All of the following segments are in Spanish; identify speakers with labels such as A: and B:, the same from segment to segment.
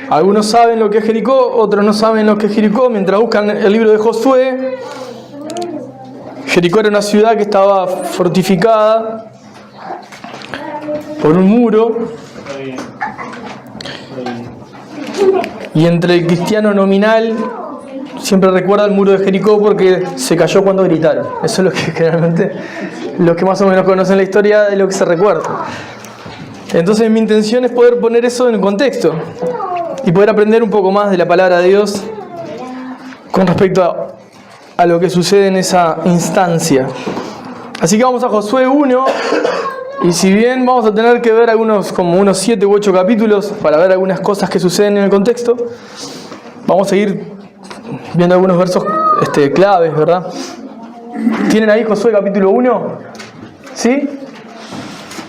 A: Algunos saben lo que es Jericó, otros no saben lo que es Jericó. Mientras buscan el libro de Josué, Jericó era una ciudad que estaba fortificada por un muro, y entre el cristiano nominal siempre recuerda el muro de Jericó porque se cayó cuando gritaron. Eso es lo que generalmente los que más o menos conocen la historia de lo que se recuerda. Entonces mi intención es poder poner eso en el contexto y poder aprender un poco más de la palabra de Dios con respecto a lo que sucede en esa instancia. Así que vamos a Josué 1, y si bien vamos a tener que ver como unos 7 u 8 capítulos para ver algunas cosas que suceden en el contexto, vamos a ir viendo algunos versos claves, ¿verdad? ¿Tienen ahí Josué capítulo 1? ¿Sí?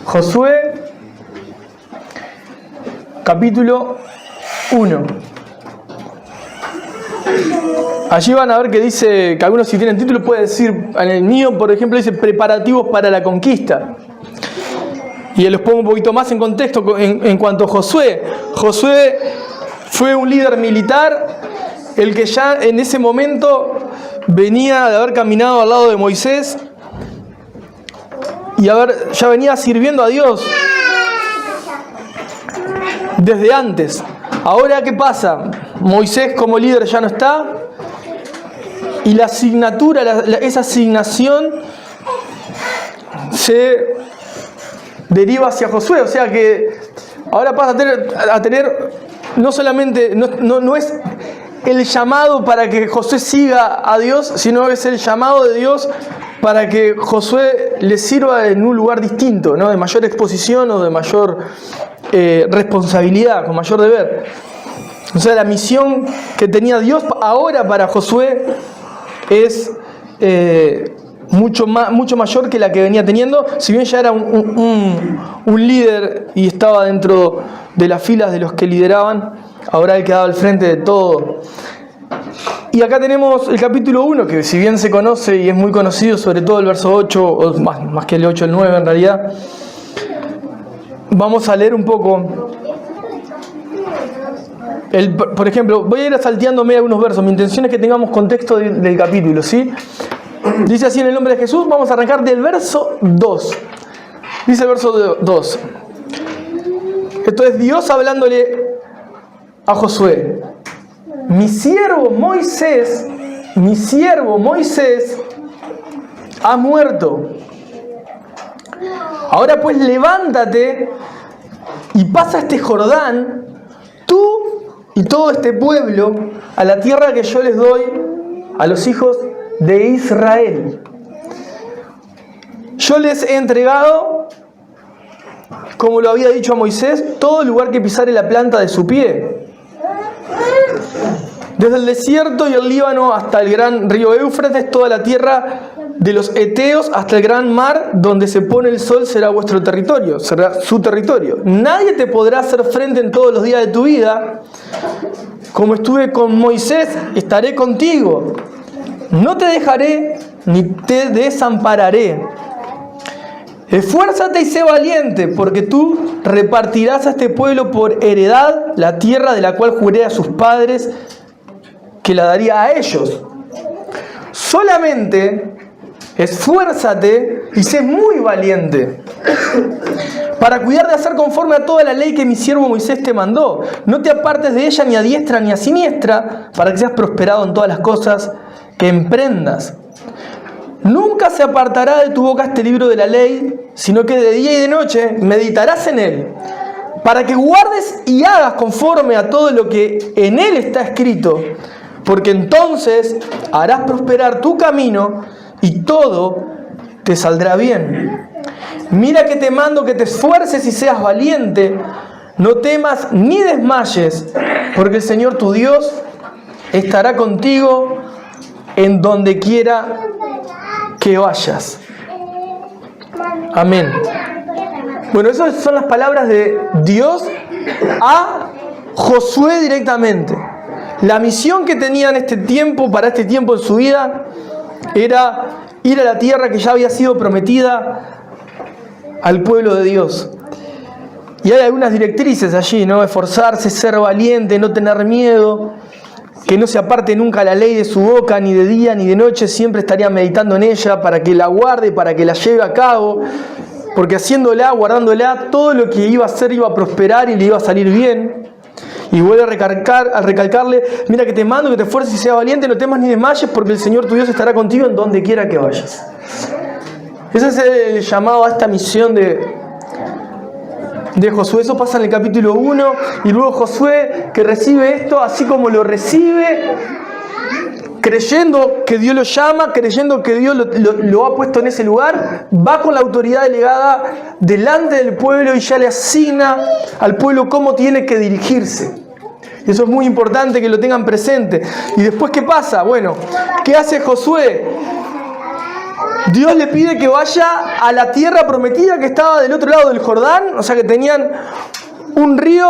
A: Josué capítulo 1. Allí van a ver que dice, que algunos si tienen título puede decir, en el mío por ejemplo dice preparativos para la conquista. Y los pongo un poquito más en contexto en cuanto a Josué. Josué fue un líder militar, el que ya en ese momento venía de haber caminado al lado de Moisés y ya venía sirviendo a Dios desde antes. Ahora, ¿qué pasa? Moisés como líder ya no está, y la asignatura, esa asignación se deriva hacia Josué. O sea que ahora pasa a tener no solamente, no es el llamado para que Josué siga a Dios, sino es el llamado de Dios para que Josué le sirva en un lugar distinto, ¿no? De mayor exposición o de mayor responsabilidad, con mayor deber. O sea, la misión que tenía Dios ahora para Josué es mucho mayor que la que venía teniendo. Si bien ya era un líder y estaba dentro de las filas de los que lideraban, ahora él quedaba al frente de todo. Y acá tenemos el capítulo 1, que si bien se conoce y es muy conocido, sobre todo el verso 8, o más que el 8, el 9 en realidad. Vamos a leer un poco. Por ejemplo, voy a ir salteándome algunos versos. Mi intención es que tengamos contexto del capítulo, ¿sí? Dice así en el nombre de Jesús. Vamos a arrancar del verso 2. Dice el verso 2. Esto es Dios hablándole a Josué. Mi siervo Moisés ha muerto. Ahora pues levántate y pasa este Jordán, tú y todo este pueblo, a la tierra que yo les doy a los hijos de Israel. Yo les he entregado, como lo había dicho a Moisés, todo lugar que pisare la planta de su pie. Desde el desierto y el Líbano hasta el gran río Éufrates, toda la tierra de los Eteos hasta el gran mar, donde se pone el sol será vuestro territorio, será su territorio. Nadie te podrá hacer frente en todos los días de tu vida. Como estuve con Moisés, estaré contigo. No te dejaré ni te desampararé. Esfuérzate y sé valiente, porque tú repartirás a este pueblo por heredad la tierra de la cual juré a sus padres que la daría a ellos. Solamente esfuérzate y sé muy valiente para cuidar de hacer conforme a toda la ley que mi siervo Moisés te mandó. No te apartes de ella ni a diestra ni a siniestra, para que seas prosperado en todas las cosas que emprendas. Nunca se apartará de tu boca este libro de la ley, sino que de día y de noche meditarás en él, para que guardes y hagas conforme a todo lo que en él está escrito, porque entonces harás prosperar tu camino y todo te saldrá bien. Mira que te mando que te esfuerces y seas valiente, no temas ni desmayes, porque el Señor tu Dios estará contigo en donde quiera que vayas. Amén. Bueno, esas son las palabras de Dios a Josué directamente. La misión que tenía en este tiempo, para este tiempo en su vida, era ir a la tierra que ya había sido prometida al pueblo de Dios. Y hay algunas directrices allí, ¿no? Esforzarse, ser valiente, no tener miedo, que no se aparte nunca la ley de su boca, ni de día ni de noche, siempre estaría meditando en ella para que la guarde, para que la lleve a cabo, porque haciéndola, guardándola, todo lo que iba a hacer iba a prosperar y le iba a salir bien. Y vuelve a recalcarle, mira que te mando, que te esfuerces y seas valiente, no temas ni desmayes, porque el Señor tu Dios estará contigo en donde quiera que vayas. Ese es el llamado a esta misión de Josué. Eso pasa en el capítulo 1, y luego Josué, que recibe esto, así como lo recibe, creyendo que Dios lo llama, creyendo que Dios lo ha puesto en ese lugar, va con la autoridad delegada delante del pueblo y ya le asigna al pueblo cómo tiene que dirigirse. Y eso es muy importante que lo tengan presente. ¿Y después qué pasa? Bueno, ¿qué hace Josué? Dios le pide que vaya a la tierra prometida que estaba del otro lado del Jordán, o sea que tenían un río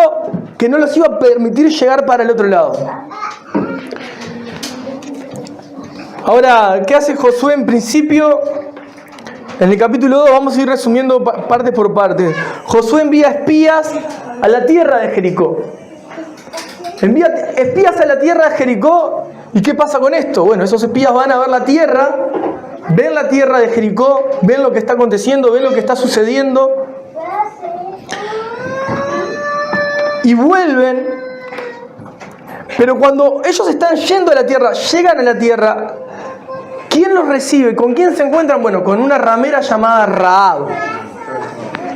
A: que no los iba a permitir llegar para el otro lado. Ahora, ¿qué hace Josué en principio? En el capítulo 2 vamos a ir resumiendo parte por parte. Josué envía espías a la tierra de Jericó. Envía espías a la tierra de Jericó. ¿Y qué pasa con esto? Bueno, esos espías van a ver la tierra, ven la tierra de Jericó, ven lo que está aconteciendo, ven lo que está sucediendo. Y vuelven. Pero cuando ellos están yendo a la tierra, llegan a la tierra, ¿quién los recibe? ¿Con quién se encuentran? Bueno, con una ramera llamada Rahab,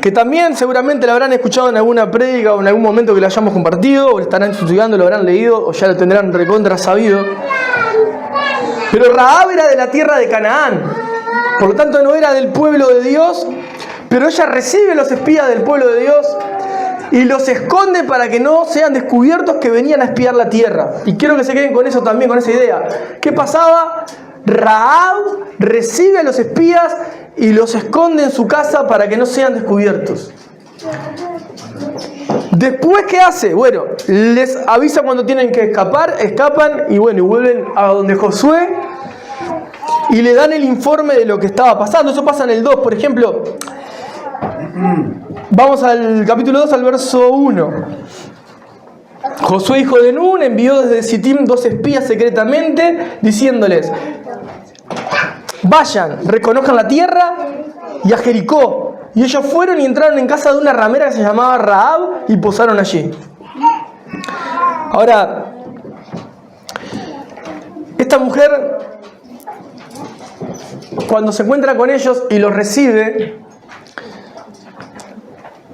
A: que también seguramente la habrán escuchado en alguna prédica o en algún momento que la hayamos compartido, o estarán estudiando, lo habrán leído, o ya lo tendrán recontra sabido. Pero Rahab era de la tierra de Canaán, por lo tanto no era del pueblo de Dios, pero ella recibe los espías del pueblo de Dios y los esconde para que no sean descubiertos que venían a espiar la tierra. Y quiero que se queden con eso también, con esa idea. ¿Qué pasaba? Rahab recibe a los espías y los esconde en su casa para que no sean descubiertos. Después, ¿qué hace? Bueno, les avisa cuando tienen que escapar, escapan y bueno, y vuelven a donde Josué y le dan el informe de lo que estaba pasando. Eso pasa en el 2, por ejemplo. Vamos al capítulo 2, al verso 1. Josué, hijo de Nun, envió desde Sittim 2 espías secretamente, diciéndoles: vayan, reconozcan la tierra y a Jericó. Y ellos fueron y entraron en casa de una ramera que se llamaba Rahab y posaron allí. Ahora, esta mujer, cuando se encuentra con ellos y los recibe,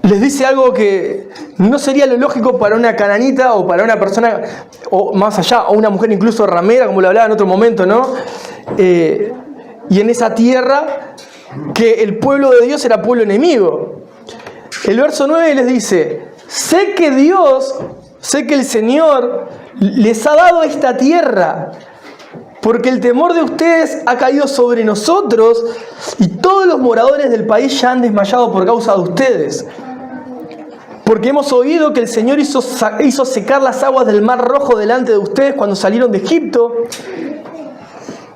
A: les dice algo que no sería lo lógico para una cananita o para una persona, o más allá, o una mujer incluso ramera, como lo hablaba en otro momento, ¿no? Y en esa tierra, que el pueblo de Dios era pueblo enemigo. El verso 9 les dice: sé que el Señor les ha dado esta tierra, porque el temor de ustedes ha caído sobre nosotros y todos los moradores del país ya han desmayado por causa de ustedes. Porque hemos oído que el Señor hizo secar las aguas del Mar Rojo delante de ustedes cuando salieron de Egipto,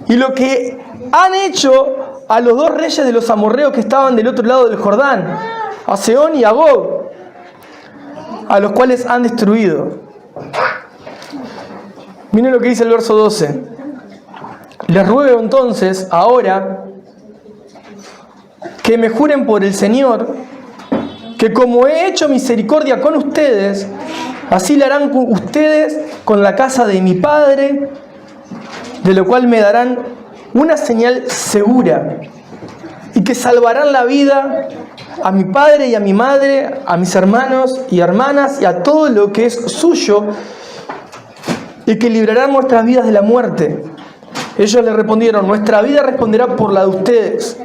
A: y lo que han hecho a los 2 reyes de los amorreos que estaban del otro lado del Jordán, a Sehón y a Og, a los cuales han destruido. Miren lo que dice el verso 12. Les ruego entonces ahora que me juren por el Señor que como he hecho misericordia con ustedes, así le harán ustedes con la casa de mi padre, de lo cual me darán una señal segura, y que salvarán la vida a mi padre y a mi madre, a mis hermanos y hermanas y a todo lo que es suyo, y que librarán nuestras vidas de la muerte. Ellos le respondieron: nuestra vida responderá por la de ustedes,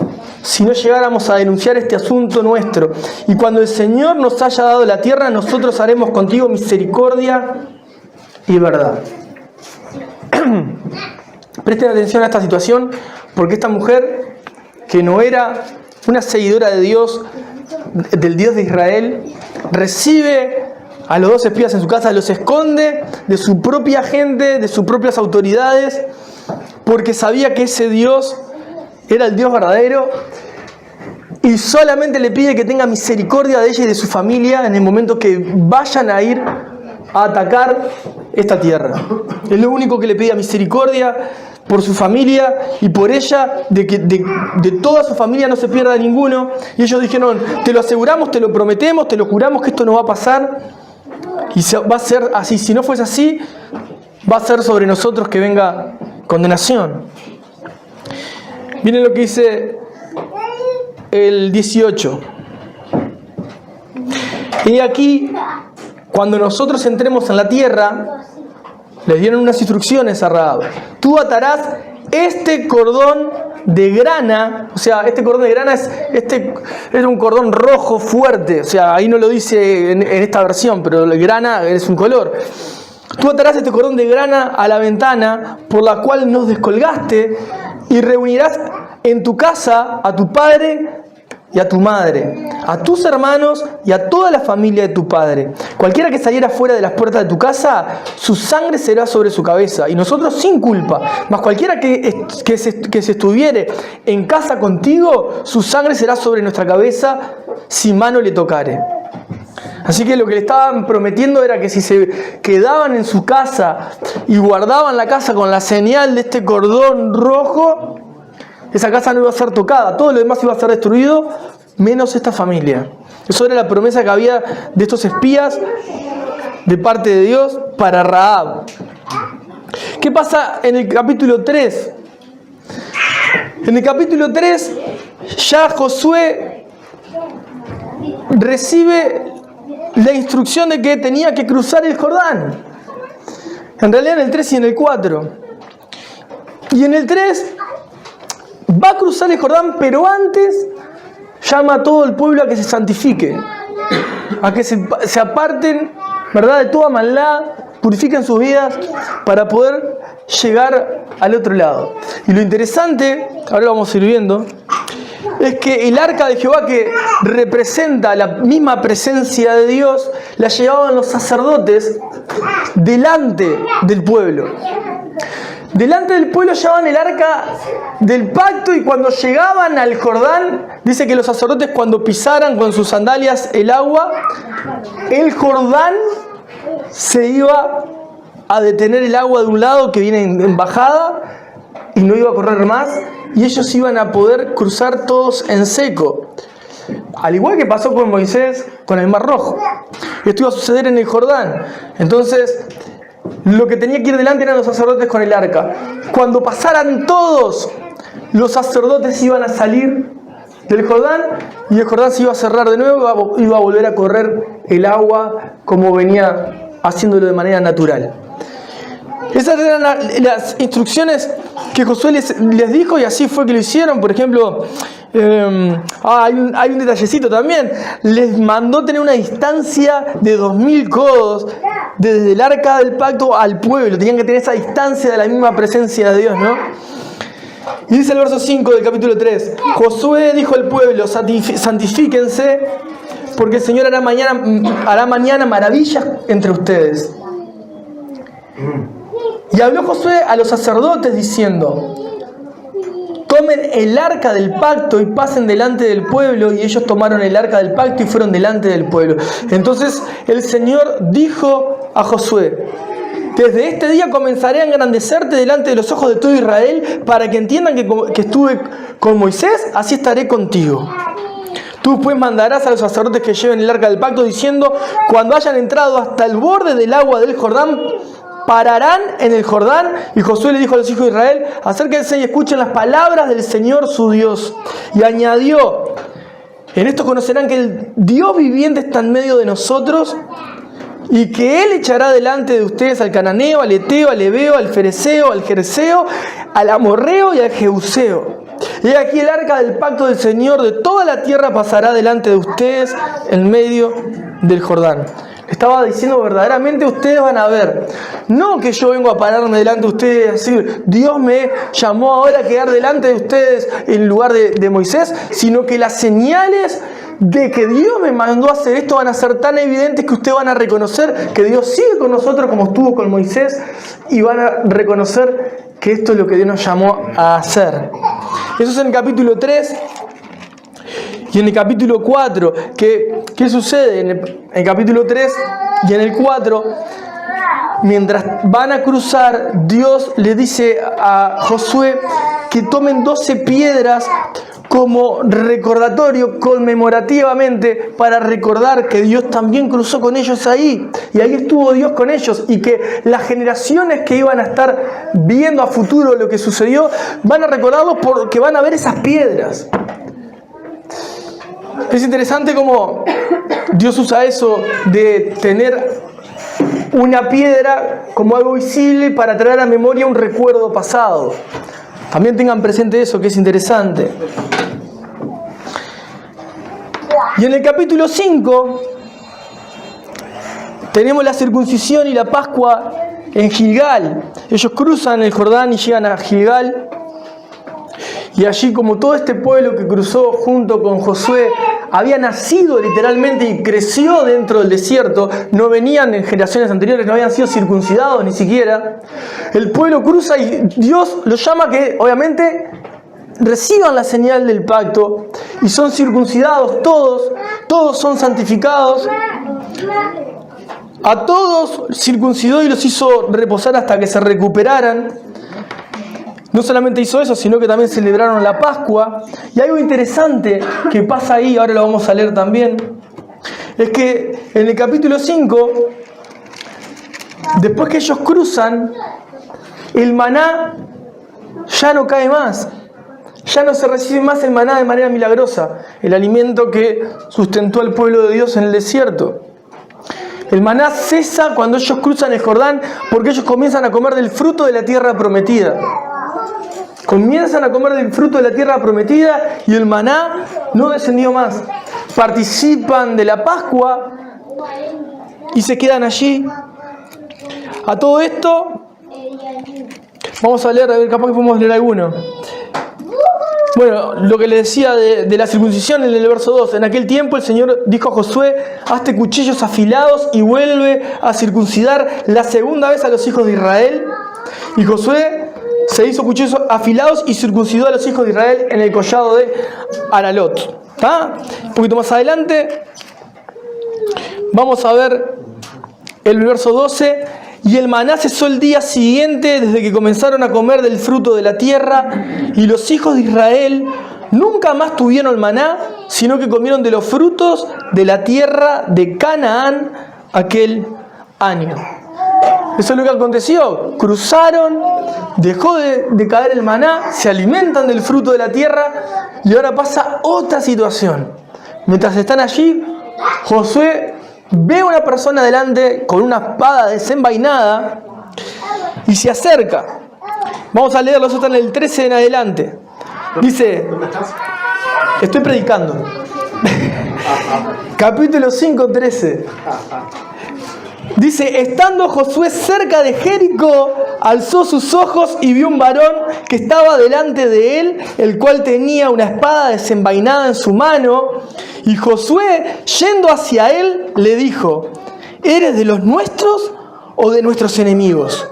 A: si no llegáramos a denunciar este asunto nuestro. Y cuando el Señor nos haya dado la tierra, nosotros haremos contigo misericordia y verdad. Presten atención a esta situación, porque esta mujer, que no era una seguidora de Dios, del Dios de Israel, recibe a los 2 espías en su casa, los esconde de su propia gente, de sus propias autoridades, porque sabía que ese Dios era el Dios verdadero, y solamente le pide que tenga misericordia de ella y de su familia en el momento que vayan a ir a atacar esta tierra. Es lo único que le pedía, misericordia por su familia y por ella, de que de toda su familia no se pierda ninguno. Y ellos dijeron, te lo aseguramos, te lo prometemos, te lo juramos que esto no va a pasar. Y va a ser así. Si no fuese así, va a ser sobre nosotros que venga condenación. Miren lo que dice el 18. Y aquí, cuando nosotros entremos en la tierra, les dieron unas instrucciones a Rahab. Tú atarás este cordón de grana, o sea, este cordón de grana es un cordón rojo fuerte, o sea, ahí no lo dice en esta versión, pero el grana es un color. Tú atarás este cordón de grana a la ventana por la cual nos descolgaste y reunirás en tu casa a tu padre y a tu madre, a tus hermanos y a toda la familia de tu padre. Cualquiera que saliera fuera de las puertas de tu casa, su sangre será sobre su cabeza, y nosotros sin culpa. Mas cualquiera que se estuviere en casa contigo, su sangre será sobre nuestra cabeza, si mano le tocare. Así que lo que le estaban prometiendo era que si se quedaban en su casa y guardaban la casa con la señal de este cordón rojo, esa casa no iba a ser tocada, todo lo demás iba a ser destruido, menos esta familia. Eso era la promesa que había de estos espías de parte de Dios para Rahab. ¿Qué pasa en el capítulo 3? En el capítulo 3 ya Josué recibe la instrucción de que tenía que cruzar el Jordán. En realidad en el 3 y en el 4. Y en el 3 va a cruzar el Jordán, pero antes llama a todo el pueblo a que se santifique, a que se aparten, ¿verdad?, de toda maldad, purifiquen sus vidas para poder llegar al otro lado. Y lo interesante, ahora lo vamos a ir viendo, es que el arca de Jehová, que representa la misma presencia de Dios, la llevaban los sacerdotes delante del pueblo. Delante del pueblo llevaban el arca del pacto, y cuando llegaban al Jordán, dice que los sacerdotes, cuando pisaran con sus sandalias el agua, el Jordán se iba a detener, el agua de un lado que viene en bajada, y no iba a correr más, y ellos iban a poder cruzar todos en seco. Al igual que pasó con Moisés con el Mar Rojo. Esto iba a suceder en el Jordán. Entonces, lo que tenía que ir delante eran los sacerdotes con el arca. Cuando pasaran todos, los sacerdotes iban a salir del Jordán, y el Jordán se iba a cerrar de nuevo, iba a volver a correr el agua como venía haciéndolo de manera natural. Esas eran las instrucciones que Josué les dijo, y así fue que lo hicieron. Por ejemplo, hay un detallecito también. Les mandó tener una distancia de 2000 codos desde el arca del pacto al pueblo. Tenían que tener esa distancia de la misma presencia de Dios, ¿no? Y dice el verso 5 del capítulo 3: Josué dijo al pueblo: santifíquense, porque el Señor hará mañana maravillas entre ustedes. Y habló Josué a los sacerdotes diciendo: tomen el arca del pacto y pasen delante del pueblo. Y ellos tomaron el arca del pacto y fueron delante del pueblo. Entonces el Señor dijo a Josué: desde este día comenzaré a engrandecerte delante de los ojos de todo Israel, para que entiendan que estuve con Moisés, así estaré contigo. Tú pues mandarás a los sacerdotes que lleven el arca del pacto, diciendo: cuando hayan entrado hasta el borde del agua del Jordán, pararán en el Jordán. Y Josué le dijo a los hijos de Israel: acérquense y escuchen las palabras del Señor su Dios. Y añadió: en esto conocerán que el Dios viviente está en medio de nosotros, y que Él echará delante de ustedes al cananeo, al eteo, al heveo, al fereceo, al jerseo, al amorreo y al jebuseo. Y aquí el arca del pacto del Señor de toda la tierra pasará delante de ustedes en medio del Jordán. Estaba diciendo: verdaderamente ustedes van a ver, no que yo vengo a pararme delante de ustedes y decir: Dios me llamó ahora a quedar delante de ustedes en lugar de Moisés, sino que las señales de que Dios me mandó a hacer esto van a ser tan evidentes que ustedes van a reconocer que Dios sigue con nosotros como estuvo con Moisés, y van a reconocer que esto es lo que Dios nos llamó a hacer. Eso es en el capítulo 3. Y en el capítulo 4, ¿qué sucede? En el capítulo 3 y en el 4, mientras van a cruzar, Dios le dice a Josué que tomen 12 piedras como recordatorio, conmemorativamente, para recordar que Dios también cruzó con ellos ahí. Y ahí estuvo Dios con ellos. Y que las generaciones que iban a estar viendo a futuro lo que sucedió, van a recordarlo porque van a ver esas piedras. Es interesante cómo Dios usa eso de tener una piedra como algo visible para traer a memoria un recuerdo pasado. También tengan presente eso, que es interesante. Y en el capítulo 5 tenemos la circuncisión y la Pascua en Gilgal. Ellos cruzan el Jordán y llegan a Gilgal. Y allí, como todo este pueblo que cruzó junto con Josué había nacido literalmente y creció dentro del desierto, no venían en generaciones anteriores, no habían sido circuncidados ni siquiera, el pueblo cruza y Dios los llama que obviamente reciban la señal del pacto y son circuncidados todos son santificados. A todos circuncidó y los hizo reposar hasta que se recuperaran. No solamente hizo eso, sino que también celebraron la Pascua. Y algo interesante que pasa ahí, ahora lo vamos a leer también, es que en el capítulo 5, después que ellos cruzan, el maná ya no cae más. Ya no se recibe más el maná de manera milagrosa, el alimento que sustentó al pueblo de Dios en el desierto. El maná cesa cuando ellos cruzan el Jordán, porque ellos comienzan a comer del fruto de la tierra prometida. Comienzan a comer del fruto de la tierra prometida y el maná no descendió más. Participan de la Pascua y se quedan allí. A todo esto, vamos a leer, a ver, capaz que podemos leer alguno. Bueno, lo que le decía de la circuncisión en el verso 2. En aquel tiempo el Señor dijo a Josué: hazte cuchillos afilados y vuelve a circuncidar la segunda vez a los hijos de Israel. Y Josué se hizo cuchillos afilados y circuncidó a los hijos de Israel en el collado de Aralot. ¿Está? Un poquito más adelante vamos a ver el verso 12. Y el maná cesó el día siguiente desde que comenzaron a comer del fruto de la tierra, y los hijos de Israel nunca más tuvieron maná, sino que comieron de los frutos de la tierra de Canaán aquel año. Eso es lo que aconteció. Cruzaron, dejó de caer el maná, se alimentan del fruto de la tierra y ahora pasa otra situación. Mientras están allí, Josué ve a una persona delante con una espada desenvainada y se acerca. Vamos a leerlo, eso está en el 13 en adelante. Dice, estoy predicando. Capítulo 5, 13. Dice, estando Josué cerca de Jericó, alzó sus ojos y vio un varón que estaba delante de él, el cual tenía una espada desenvainada en su mano. Y Josué, yendo hacia él, le dijo, ¿eres de los nuestros o de nuestros enemigos?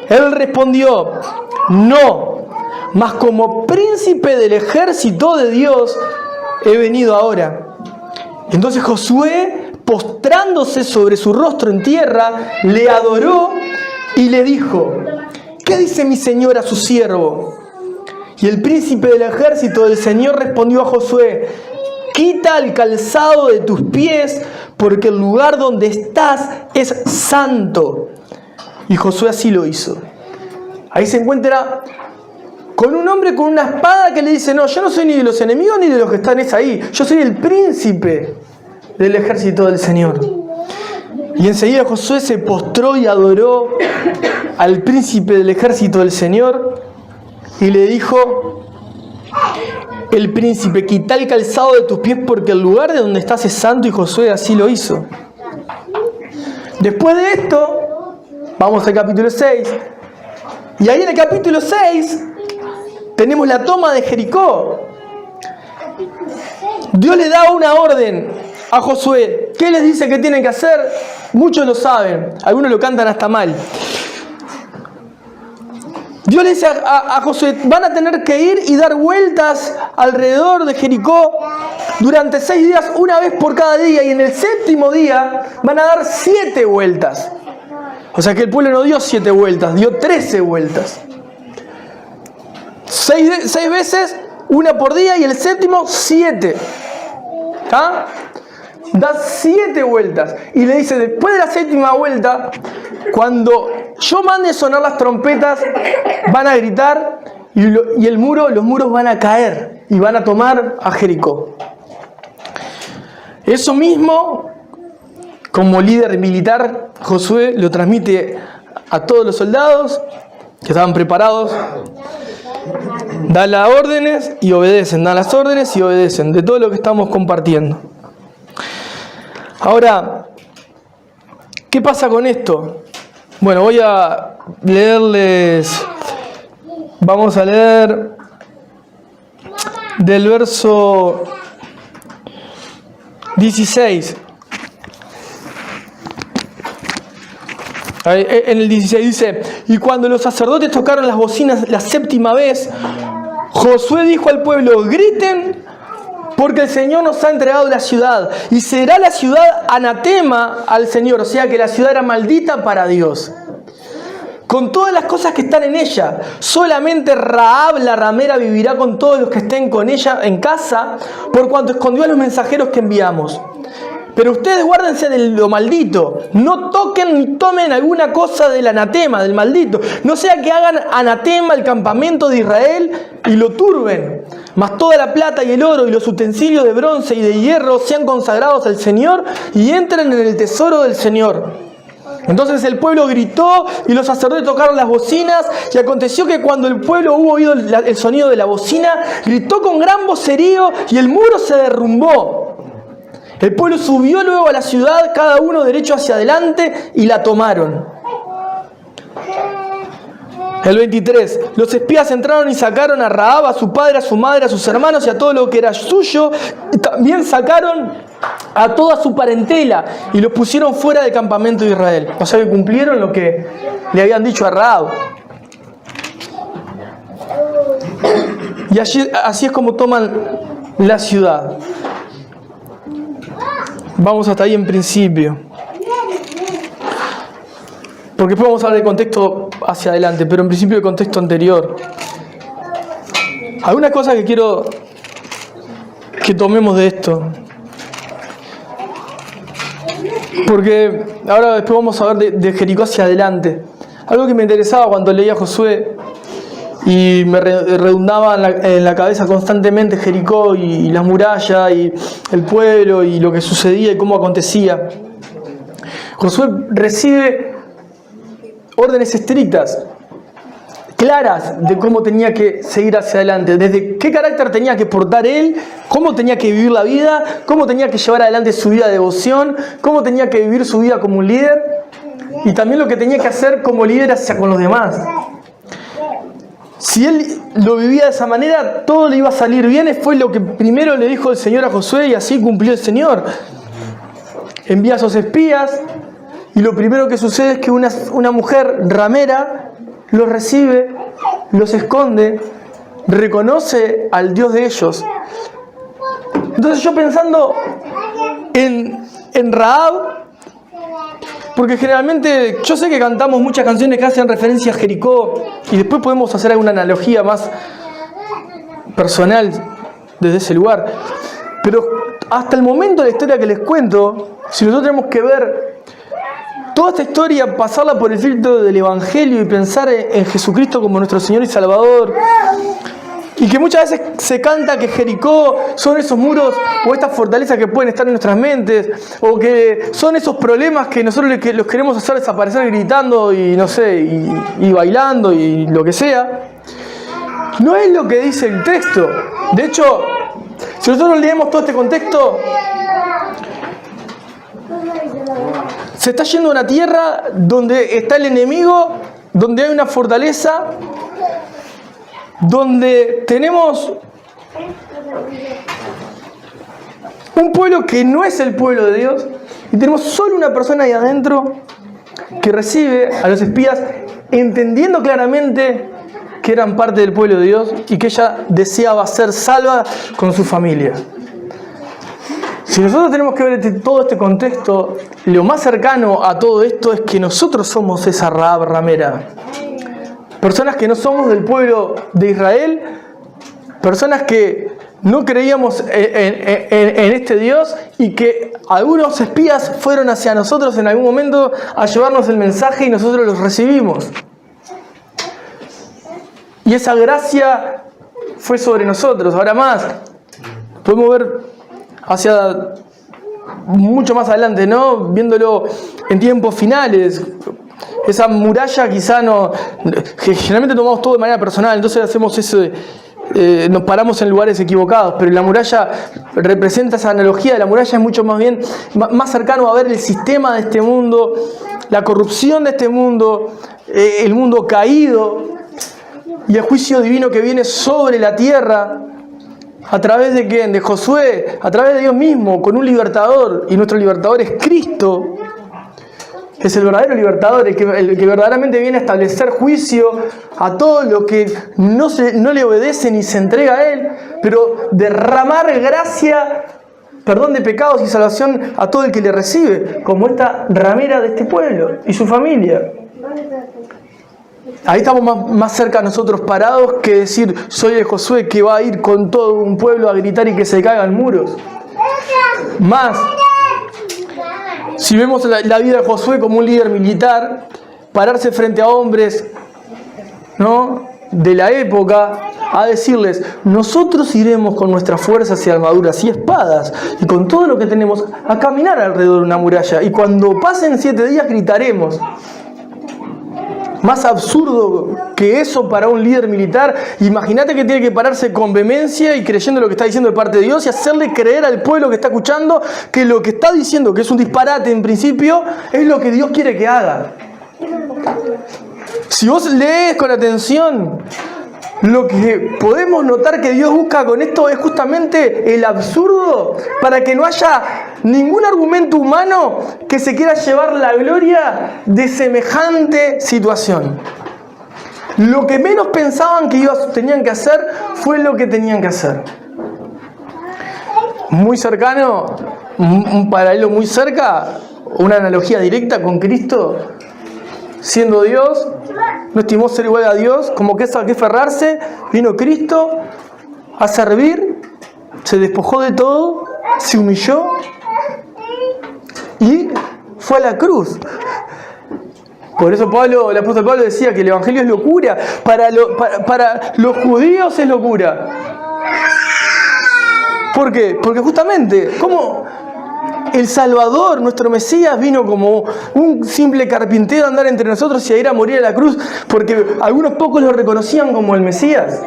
A: Él respondió, no, mas como príncipe del ejército de Dios he venido ahora. Entonces Josué, postrándose sobre su rostro en tierra, le adoró y le dijo, ¿qué dice mi señor a su siervo? Y el príncipe del ejército del Señor respondió a Josué, quita el calzado de tus pies, porque el lugar donde estás es santo. Y Josué así lo hizo. Ahí se encuentra con un hombre con una espada que le dice, no, yo no soy ni de los enemigos ni de los que están ahí, yo soy el príncipe del ejército del Señor. Y enseguida Josué se postró y adoró al príncipe del ejército del Señor y le dijo, el príncipe, quita el calzado de tus pies porque el lugar de donde estás es santo, y Josué así lo hizo. Después de esto, vamos al capítulo 6. Y ahí en el capítulo 6 tenemos la toma de Jericó. Dios le da una orden a Josué. ¿Qué les dice que tienen que hacer? Muchos lo saben, algunos lo cantan hasta mal. Dios le dice a Josué, van a tener que ir y dar vueltas alrededor de Jericó durante 6 días, una vez por cada día, y en el 7º día van a dar 7 vueltas. O sea que el pueblo no dio 7 vueltas, dio 13 vueltas. 6 veces, una por día, y el 7º, 7. ¿Está? Da 7 vueltas. Y le dice, después de la 7ª vuelta, cuando yo mande sonar las trompetas, van a gritar y los muros van a caer y van a tomar a Jericó. Eso mismo, como líder militar, Josué lo transmite a todos los soldados que estaban preparados. Da las órdenes y obedecen, da las órdenes y obedecen, de todo lo que estamos compartiendo. Ahora, ¿qué pasa con esto? Bueno, voy a leerles, vamos a leer del verso 16. En el 16 dice, y cuando los sacerdotes tocaron las bocinas la 7ª vez, Josué dijo al pueblo, griten, porque el Señor nos ha entregado la ciudad, y será la ciudad anatema al Señor, o sea que la ciudad era maldita para Dios, con todas las cosas que están en ella. Solamente Rahab la ramera vivirá con todos los que estén con ella en casa, por cuanto escondió a los mensajeros que enviamos. Pero ustedes guárdense de lo maldito, no toquen ni tomen alguna cosa del anatema, del maldito, no sea que hagan anatema el campamento de Israel y lo turben. Mas toda la plata y el oro y los utensilios de bronce y de hierro sean consagrados al Señor y entren en el tesoro del Señor. Entonces el pueblo gritó y los sacerdotes tocaron las bocinas, y aconteció que cuando el pueblo hubo oído el sonido de la bocina, gritó con gran vocerío y el muro se derrumbó. El pueblo subió luego a la ciudad, cada uno derecho hacia adelante, y la tomaron. El 23. Los espías entraron y sacaron a Rahab, a su padre, a su madre, a sus hermanos y a todo lo que era suyo. Y también sacaron a toda su parentela y los pusieron fuera del campamento de Israel. O sea que cumplieron lo que le habían dicho a Rahab. Y así es como toman la ciudad. Vamos hasta ahí en principio, porque después vamos a hablar del contexto hacia adelante, pero en principio el contexto anterior. Algunas cosas que quiero que tomemos de esto, porque ahora después vamos a ver de Jericó hacia adelante. Algo que me interesaba cuando leía a Josué y me redundaba en la cabeza constantemente Jericó y las murallas y el pueblo y lo que sucedía y cómo acontecía. Josué recibe órdenes estrictas, claras de cómo tenía que seguir hacia adelante, desde qué carácter tenía que portar él, cómo tenía que vivir la vida, cómo tenía que llevar adelante su vida de devoción, cómo tenía que vivir su vida como un líder y también lo que tenía que hacer como líder hacia con los demás. Si él lo vivía de esa manera, todo le iba a salir bien. Fue lo que primero le dijo el Señor a Josué y así cumplió el Señor. Envía a esos espías y lo primero que sucede es que una mujer ramera los recibe, los esconde, reconoce al Dios de ellos. Entonces yo pensando en Rahab, porque generalmente yo sé que cantamos muchas canciones que hacen referencia a Jericó y después podemos hacer alguna analogía más personal desde ese lugar. Pero hasta el momento de la historia que les cuento, si nosotros tenemos que ver toda esta historia, pasarla por el filtro del Evangelio y pensar en Jesucristo como nuestro Señor y Salvador, y que muchas veces se canta que Jericó son esos muros o estas fortalezas que pueden estar en nuestras mentes, o que son esos problemas que nosotros los queremos hacer desaparecer gritando y no sé, y bailando y lo que sea. No es lo que dice el texto. De hecho, si nosotros leemos todo este contexto, se está yendo a una tierra donde está el enemigo, donde hay una fortaleza, donde tenemos un pueblo que no es el pueblo de Dios, y tenemos solo una persona ahí adentro que recibe a los espías, entendiendo claramente que eran parte del pueblo de Dios y que ella deseaba ser salva con su familia. Si nosotros tenemos que ver todo este contexto, lo más cercano a todo esto es que nosotros somos esa Rahab ramera. Personas que no somos del pueblo de Israel, personas que no creíamos en este Dios y que algunos espías fueron hacia nosotros en algún momento a llevarnos el mensaje y nosotros los recibimos. Y esa gracia fue sobre nosotros. Ahora más, podemos ver hacia mucho más adelante, ¿no? Viéndolo en tiempos finales. Esa muralla quizá no... que generalmente tomamos todo de manera personal, entonces hacemos eso, nos paramos en lugares equivocados, pero la muralla representa esa analogía de la muralla, es mucho más bien, más cercano a ver el sistema de este mundo, la corrupción de este mundo, el mundo caído y el juicio divino que viene sobre la tierra. ¿A través de quién? De Josué, a través de Dios mismo, con un libertador, y nuestro libertador es Cristo. Es el verdadero libertador, el que verdaderamente viene a establecer juicio a todo lo que no le obedece ni se entrega a Él, pero derramar gracia, perdón de pecados y salvación a todo el que le recibe, como esta ramera de este pueblo y su familia. Ahí estamos más cerca a nosotros parados que decir, soy el Josué que va a ir con todo un pueblo a gritar y que se caigan muros. Más, si vemos la vida de Josué como un líder militar, pararse frente a hombres, ¿no?, de la época, a decirles, nosotros iremos con nuestras fuerzas y armaduras y espadas, y con todo lo que tenemos, a caminar alrededor de una muralla, y cuando pasen 7 días gritaremos. Más absurdo que eso para un líder militar. Imagínate que tiene que pararse con vehemencia y creyendo lo que está diciendo de parte de Dios y hacerle creer al pueblo que está escuchando que lo que está diciendo, que es un disparate en principio, es lo que Dios quiere que haga. Si vos lees con atención, lo que podemos notar que Dios busca con esto es justamente el absurdo, para que no haya ningún argumento humano que se quiera llevar la gloria de semejante situación. Lo que menos pensaban que tenían que hacer fue lo que tenían que hacer. Muy cercano, un paralelo muy cerca, una analogía directa con Cristo. Siendo Dios, no estimó ser igual a Dios, como que es a qué aferrarse, vino Cristo a servir, se despojó de todo, se humilló y fue a la cruz. Por eso el apóstol Pablo decía que el evangelio es locura, para los judíos es locura. ¿Por qué? Porque justamente, ¿cómo? El Salvador, nuestro Mesías, vino como un simple carpintero a andar entre nosotros y a ir a morir a la cruz, porque algunos pocos lo reconocían como el Mesías.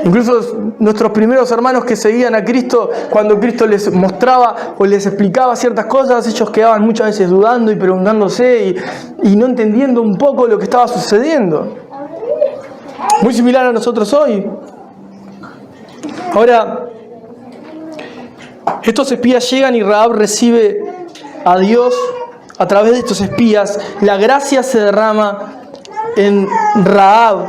A: Incluso nuestros primeros hermanos que seguían a Cristo, cuando Cristo les mostraba o les explicaba ciertas cosas, ellos quedaban muchas veces dudando y preguntándose y no entendiendo un poco lo que estaba sucediendo. Muy similar a nosotros hoy. Ahora, estos espías llegan y Rahab recibe a Dios a través de estos espías. La gracia se derrama en Rahab.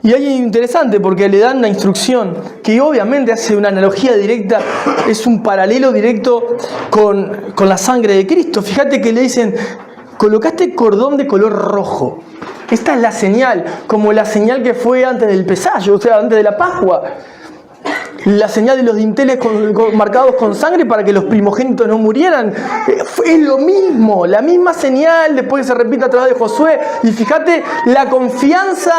A: Y ahí es interesante porque le dan una instrucción que obviamente hace una analogía directa, es un paralelo directo con la sangre de Cristo. Fíjate que le dicen, colocaste cordón de color rojo. Esta es la señal, como la señal que fue antes del pesayo, o sea, antes de la Pascua. La señal de los dinteles marcados con sangre para que los primogénitos no murieran. Es lo mismo, la misma señal, después se repite a través de Josué. Y fíjate la confianza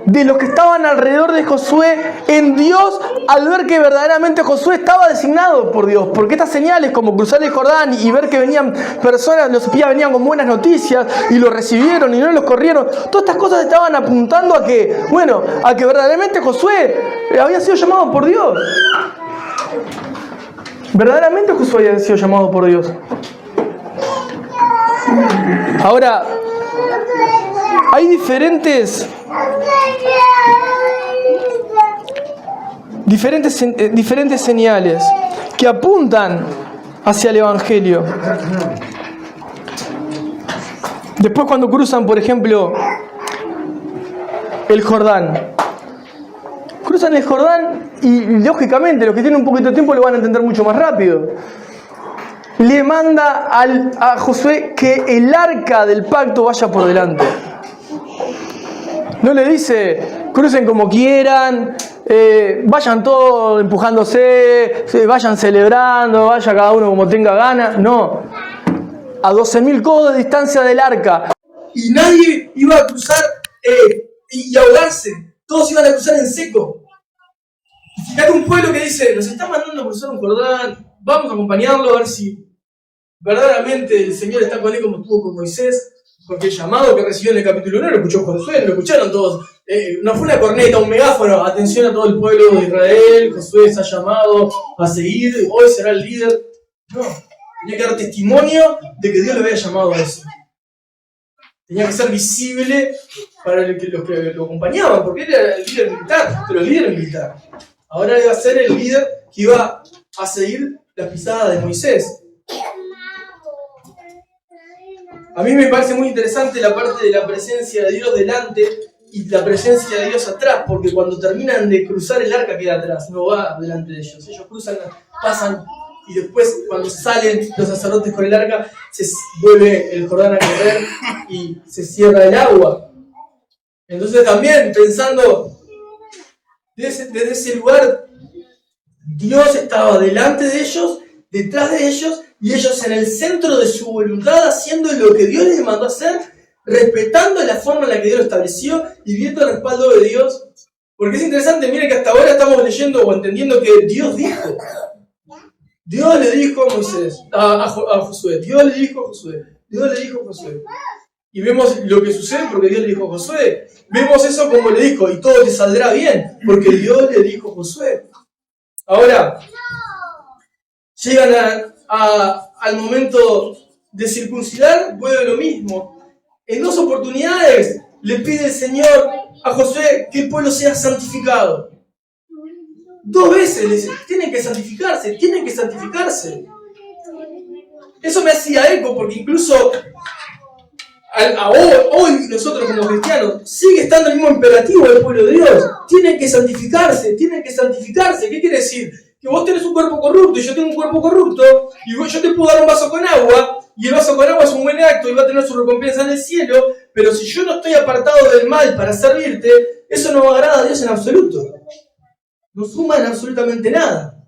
A: de los que estaban alrededor de Josué en Dios al ver que verdaderamente Josué estaba designado por Dios. Porque estas señales como cruzar el Jordán y ver que venían personas, los espías venían con buenas noticias y los recibieron y no los corrieron, todas estas cosas estaban apuntando a que, a que verdaderamente Josué había sido llamado por Dios. Verdaderamente Josué había sido llamado por Dios. Ahora, hay diferentes señales que apuntan hacia el Evangelio. Después cuando cruzan, por ejemplo, el Jordán. Cruzan el Jordán y lógicamente los que tienen un poquito de tiempo lo van a entender mucho más rápido. Le manda a Josué que el arca del pacto vaya por delante. No le dice, crucen como quieran, vayan todos empujándose, vayan celebrando, vaya cada uno como tenga ganas. No, a 12.000 codos de distancia del arca. Y nadie iba a cruzar y ahogarse. Todos iban a cruzar en seco. Fíjate un pueblo que dice, nos está mandando a cruzar un Jordán, vamos a acompañarlo a ver si verdaderamente el Señor está con él como estuvo con Moisés, porque el llamado que recibió en el capítulo 1 lo escuchó Josué, lo escucharon todos. No fue una corneta, un megáfono, atención a todo el pueblo de Israel, Josué está llamado a seguir, hoy será el líder. No, tenía que dar testimonio de que Dios le había llamado a eso. Tenía que ser visible para los que lo acompañaban, porque él era el líder militar, pero el líder militar. Ahora iba a ser el líder que iba a seguir las pisadas de Moisés. A mí me parece muy interesante la parte de la presencia de Dios delante y la presencia de Dios atrás, porque cuando terminan de cruzar el arca queda atrás, no va delante de ellos. Ellos cruzan, pasan y después cuando salen los sacerdotes con el arca se vuelve el Jordán a correr y se cierra el agua. Entonces también pensando desde ese lugar, Dios estaba delante de ellos, detrás de ellos, y ellos en el centro de su voluntad, haciendo lo que Dios les mandó hacer, respetando la forma en la que Dios lo estableció y viendo el respaldo de Dios. Porque es interesante, miren que hasta ahora estamos leyendo o entendiendo que Dios dijo. Dios le dijo a Moisés, a Josué, Dios le dijo a Josué, Dios le dijo a Josué. Y vemos lo que sucede porque Dios le dijo a Josué. Vemos eso como le dijo, y todo te saldrá bien, porque Dios le dijo a Josué. Ahora, llegan al momento de circuncidar, vuelve lo mismo. En 2 oportunidades le pide el Señor a Josué que el pueblo sea santificado. 2 veces le dice, tienen que santificarse, tienen que santificarse. Eso me hacía eco porque incluso hoy nosotros como cristianos sigue estando el mismo imperativo del pueblo de Dios. Tienen que santificarse, tienen que santificarse. ¿Qué quiere decir? Que vos tenés un cuerpo corrupto y yo tengo un cuerpo corrupto y yo te puedo dar un vaso con agua y el vaso con agua es un buen acto y va a tener su recompensa en el cielo, pero si yo no estoy apartado del mal para servirte, eso no agrada a Dios en absoluto. No suma en absolutamente nada.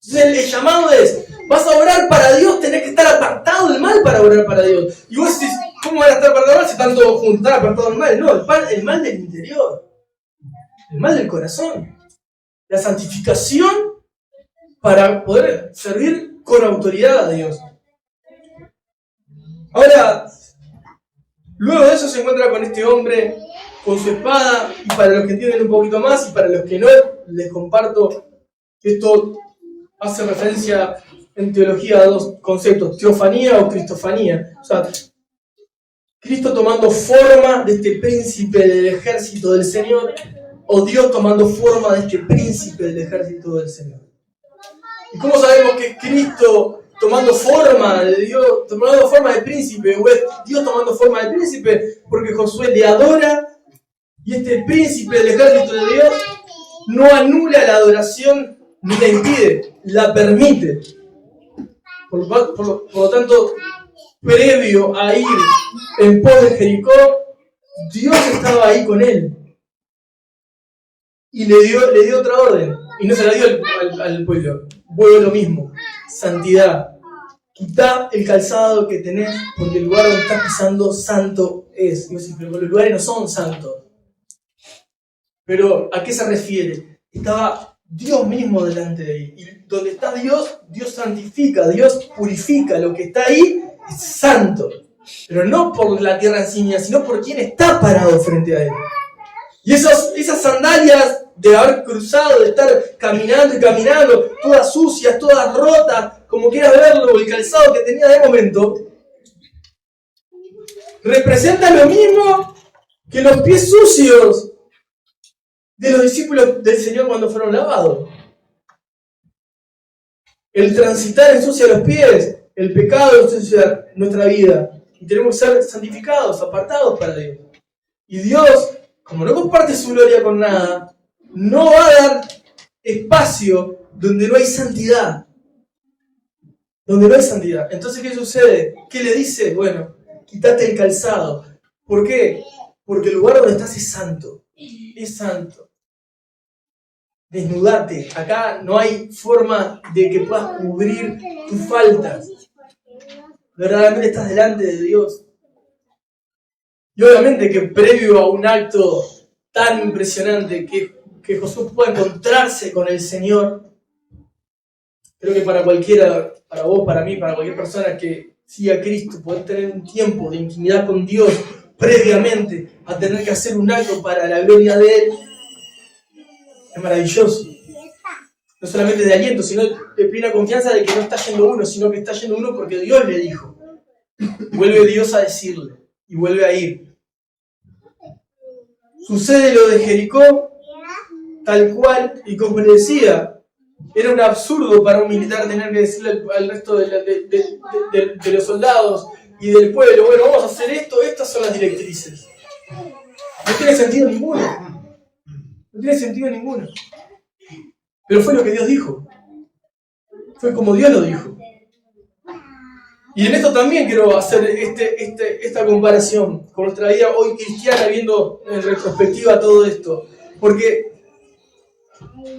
A: Entonces el llamado es, vas a orar para Dios, tenés que estar apartado del mal para orar para Dios. Y vos decís, ¿cómo van a estar apartados del mal si están todos juntos? ¿Están apartados del mal? No, el mal del interior, el mal del corazón. La santificación para poder servir con autoridad a Dios. Ahora, luego de eso se encuentra con este hombre con su espada, y para los que entienden un poquito más y para los que no, les comparto que esto hace referencia en teología a 2 conceptos, teofanía o cristofanía. O sea, Cristo tomando forma de este príncipe del ejército del Señor, o Dios tomando forma de este príncipe del ejército del Señor. ¿Y cómo sabemos que Cristo tomando forma de Dios, tomando forma de príncipe, o es Dios tomando forma de príncipe? Porque Josué le adora, y este príncipe del ejército de Dios no anula la adoración ni la impide, la permite. Por lo tanto, previo a ir en pos de Jericó, Dios estaba ahí con él. Y le dio otra orden, y no se la dio al pueblo. Vuelve lo mismo, santidad. Quitá el calzado que tenés, porque el lugar donde estás pisando santo es. Y vos decís, pero los lugares no son santos. Pero, ¿a qué se refiere? Estaba Dios mismo delante de ahí. Y donde está Dios, Dios santifica, Dios purifica. Lo que está ahí es santo. Pero no por la tierra en sí, sino por quien está parado frente a él. Y esas sandalias de haber cruzado, de estar caminando y caminando, todas sucias, todas rotas, como quieras verlo, el calzado que tenía de momento, representa lo mismo que los pies sucios de los discípulos del Señor cuando fueron lavados. El transitar ensucia los pies, el pecado ensucia nuestra vida. Y tenemos que ser santificados, apartados para Dios. Y Dios, como no comparte su gloria con nada, no va a dar espacio donde no hay santidad. Donde no hay santidad. Entonces, ¿qué sucede? ¿Qué le dice? Bueno, quítate el calzado. ¿Por qué? Porque el lugar donde estás es santo. Es santo. Desnudate. Acá no hay forma de que puedas cubrir tus faltas. Verdaderamente estás delante de Dios. Y obviamente que previo a un acto tan impresionante que Josué pueda encontrarse con el Señor, creo que para cualquiera, para vos, para mí, para cualquier persona que siga a Cristo, poder tener un tiempo de intimidad con Dios previamente a tener que hacer un acto para la gloria de Él, es maravilloso. No solamente de aliento, sino de plena confianza de que no está yendo uno, sino que está yendo uno porque Dios le dijo. Vuelve Dios a decirle y vuelve a ir. Sucede lo de Jericó, tal cual, y como le decía, era un absurdo para un militar tener que decirle al resto de los soldados y del pueblo, bueno, vamos a hacer esto, estas son las directrices. No tiene sentido ninguno. No tiene sentido ninguno. Pero fue lo que Dios dijo. Fue como Dios lo dijo. Y en esto también quiero hacer esta comparación con nuestra vida hoy cristiana, viendo en retrospectiva todo esto. Porque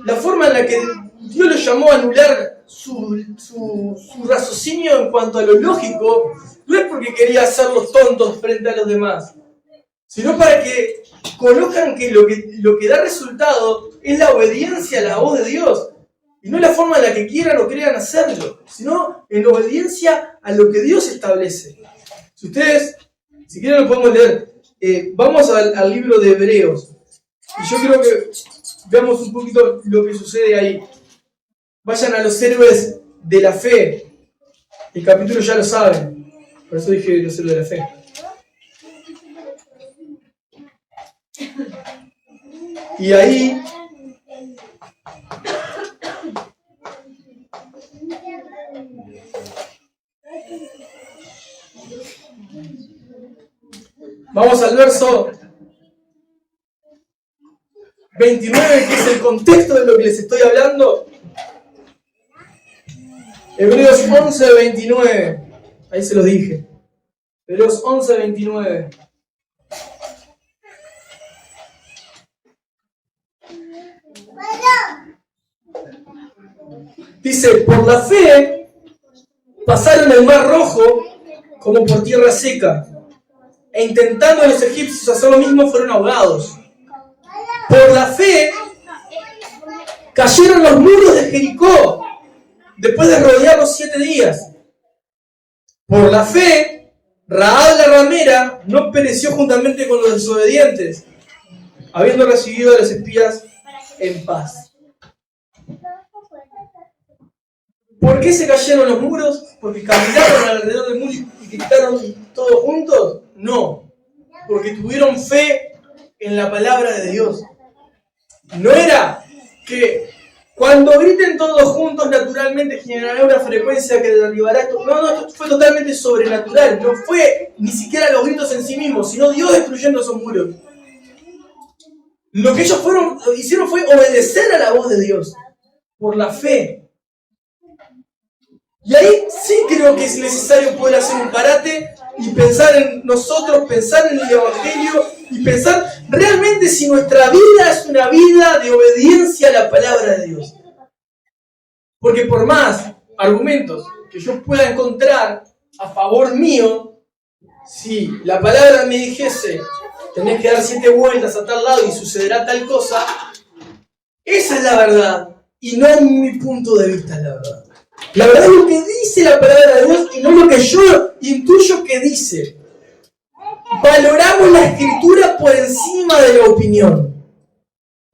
A: la forma en la que Dios lo llamó a anular su raciocinio en cuanto a lo lógico, no es porque quería hacerlos tontos frente a los demás, sino para que conozcan que lo que da resultado es la obediencia a la voz de Dios. Y no la forma en la que quieran o crean hacerlo, sino en obediencia a lo que Dios establece. Si quieren lo podemos leer. Vamos al libro de Hebreos. Y yo creo que veamos un poquito lo que sucede ahí. Vayan a los héroes de la fe. El capítulo ya lo saben. Por eso dije los héroes de la fe. Y ahí vamos al verso 29, que es el contexto de lo que les estoy hablando. Hebreos 11, 29. Ahí se los dije. Hebreos 11, 29. Dice, por la fe pasaron el mar rojo como por tierra seca, e intentando los egipcios hacer lo mismo fueron ahogados. Por la fe cayeron los muros de Jericó después de rodearlos 7 días. Por la fe, Rahab la ramera no pereció juntamente con los desobedientes, habiendo recibido a los espías en paz. ¿Por qué se cayeron los muros? ¿Porque caminaron alrededor del muro y gritaron todos juntos? No, porque tuvieron fe en la palabra de Dios. No era que cuando griten todos juntos naturalmente generará una frecuencia que derribará esto. No, esto fue totalmente sobrenatural. No fue ni siquiera los gritos en sí mismos, sino Dios destruyendo esos muros. Lo que ellos hicieron fue obedecer a la voz de Dios por la fe. Y ahí sí creo que es necesario poder hacer un parate y pensar en nosotros, pensar en el Evangelio y pensar realmente si nuestra vida es una vida de obediencia a la palabra de Dios. Porque por más argumentos que yo pueda encontrar a favor mío, si la palabra me dijese tenés que dar 7 vueltas a tal lado y sucederá tal cosa, esa es la verdad y no mi punto de vista es la verdad. La verdad es lo que dice la palabra de Dios y no lo que yo intuyo que dice. Valoramos la escritura por encima de la opinión.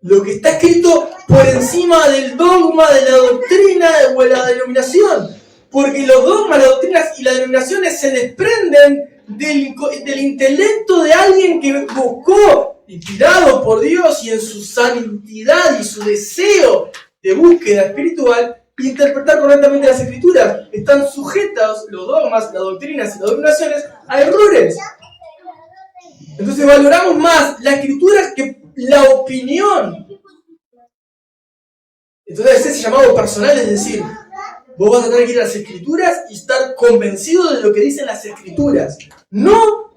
A: Lo que está escrito por encima del dogma, de la doctrina o de la denominación. Porque los dogmas, las doctrinas y las denominaciones se desprenden del intelecto de alguien que buscó, inspirado por Dios y en su santidad y su deseo de búsqueda espiritual, interpretar correctamente las escrituras. Están sujetas los dogmas, las doctrinas y las denominaciones a errores. Entonces valoramos más la escritura que la opinión. Entonces ese llamado personal es decir, vos vas a tener que ir a las escrituras y estar convencido de lo que dicen las escrituras. No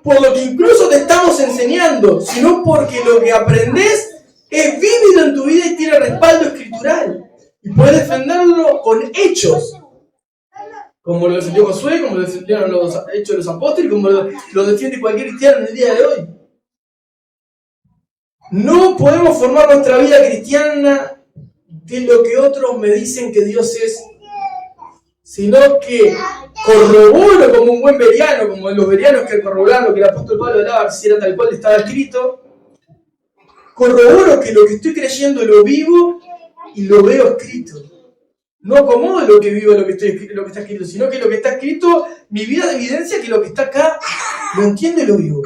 A: por lo que incluso te estamos enseñando, sino porque lo que aprendés es vívido en tu vida y tiene respaldo escritural. Y puedes defenderlo con hechos. Como lo defendió Josué, como lo defendieron los hechos de los apóstoles, como lo defiende cualquier cristiano en el día de hoy. No podemos formar nuestra vida cristiana de lo que otros me dicen que Dios es, sino que corroboro como un buen bereano, como los bereanos que corroboraron lo que el apóstol Pablo hablaba, si era tal cual estaba escrito, corroboro que lo que estoy creyendo lo vivo y lo veo escrito. No acomodo lo que vivo, lo que está escrito, sino que lo que está escrito, mi vida evidencia que lo que está acá lo entiendo y lo vivo.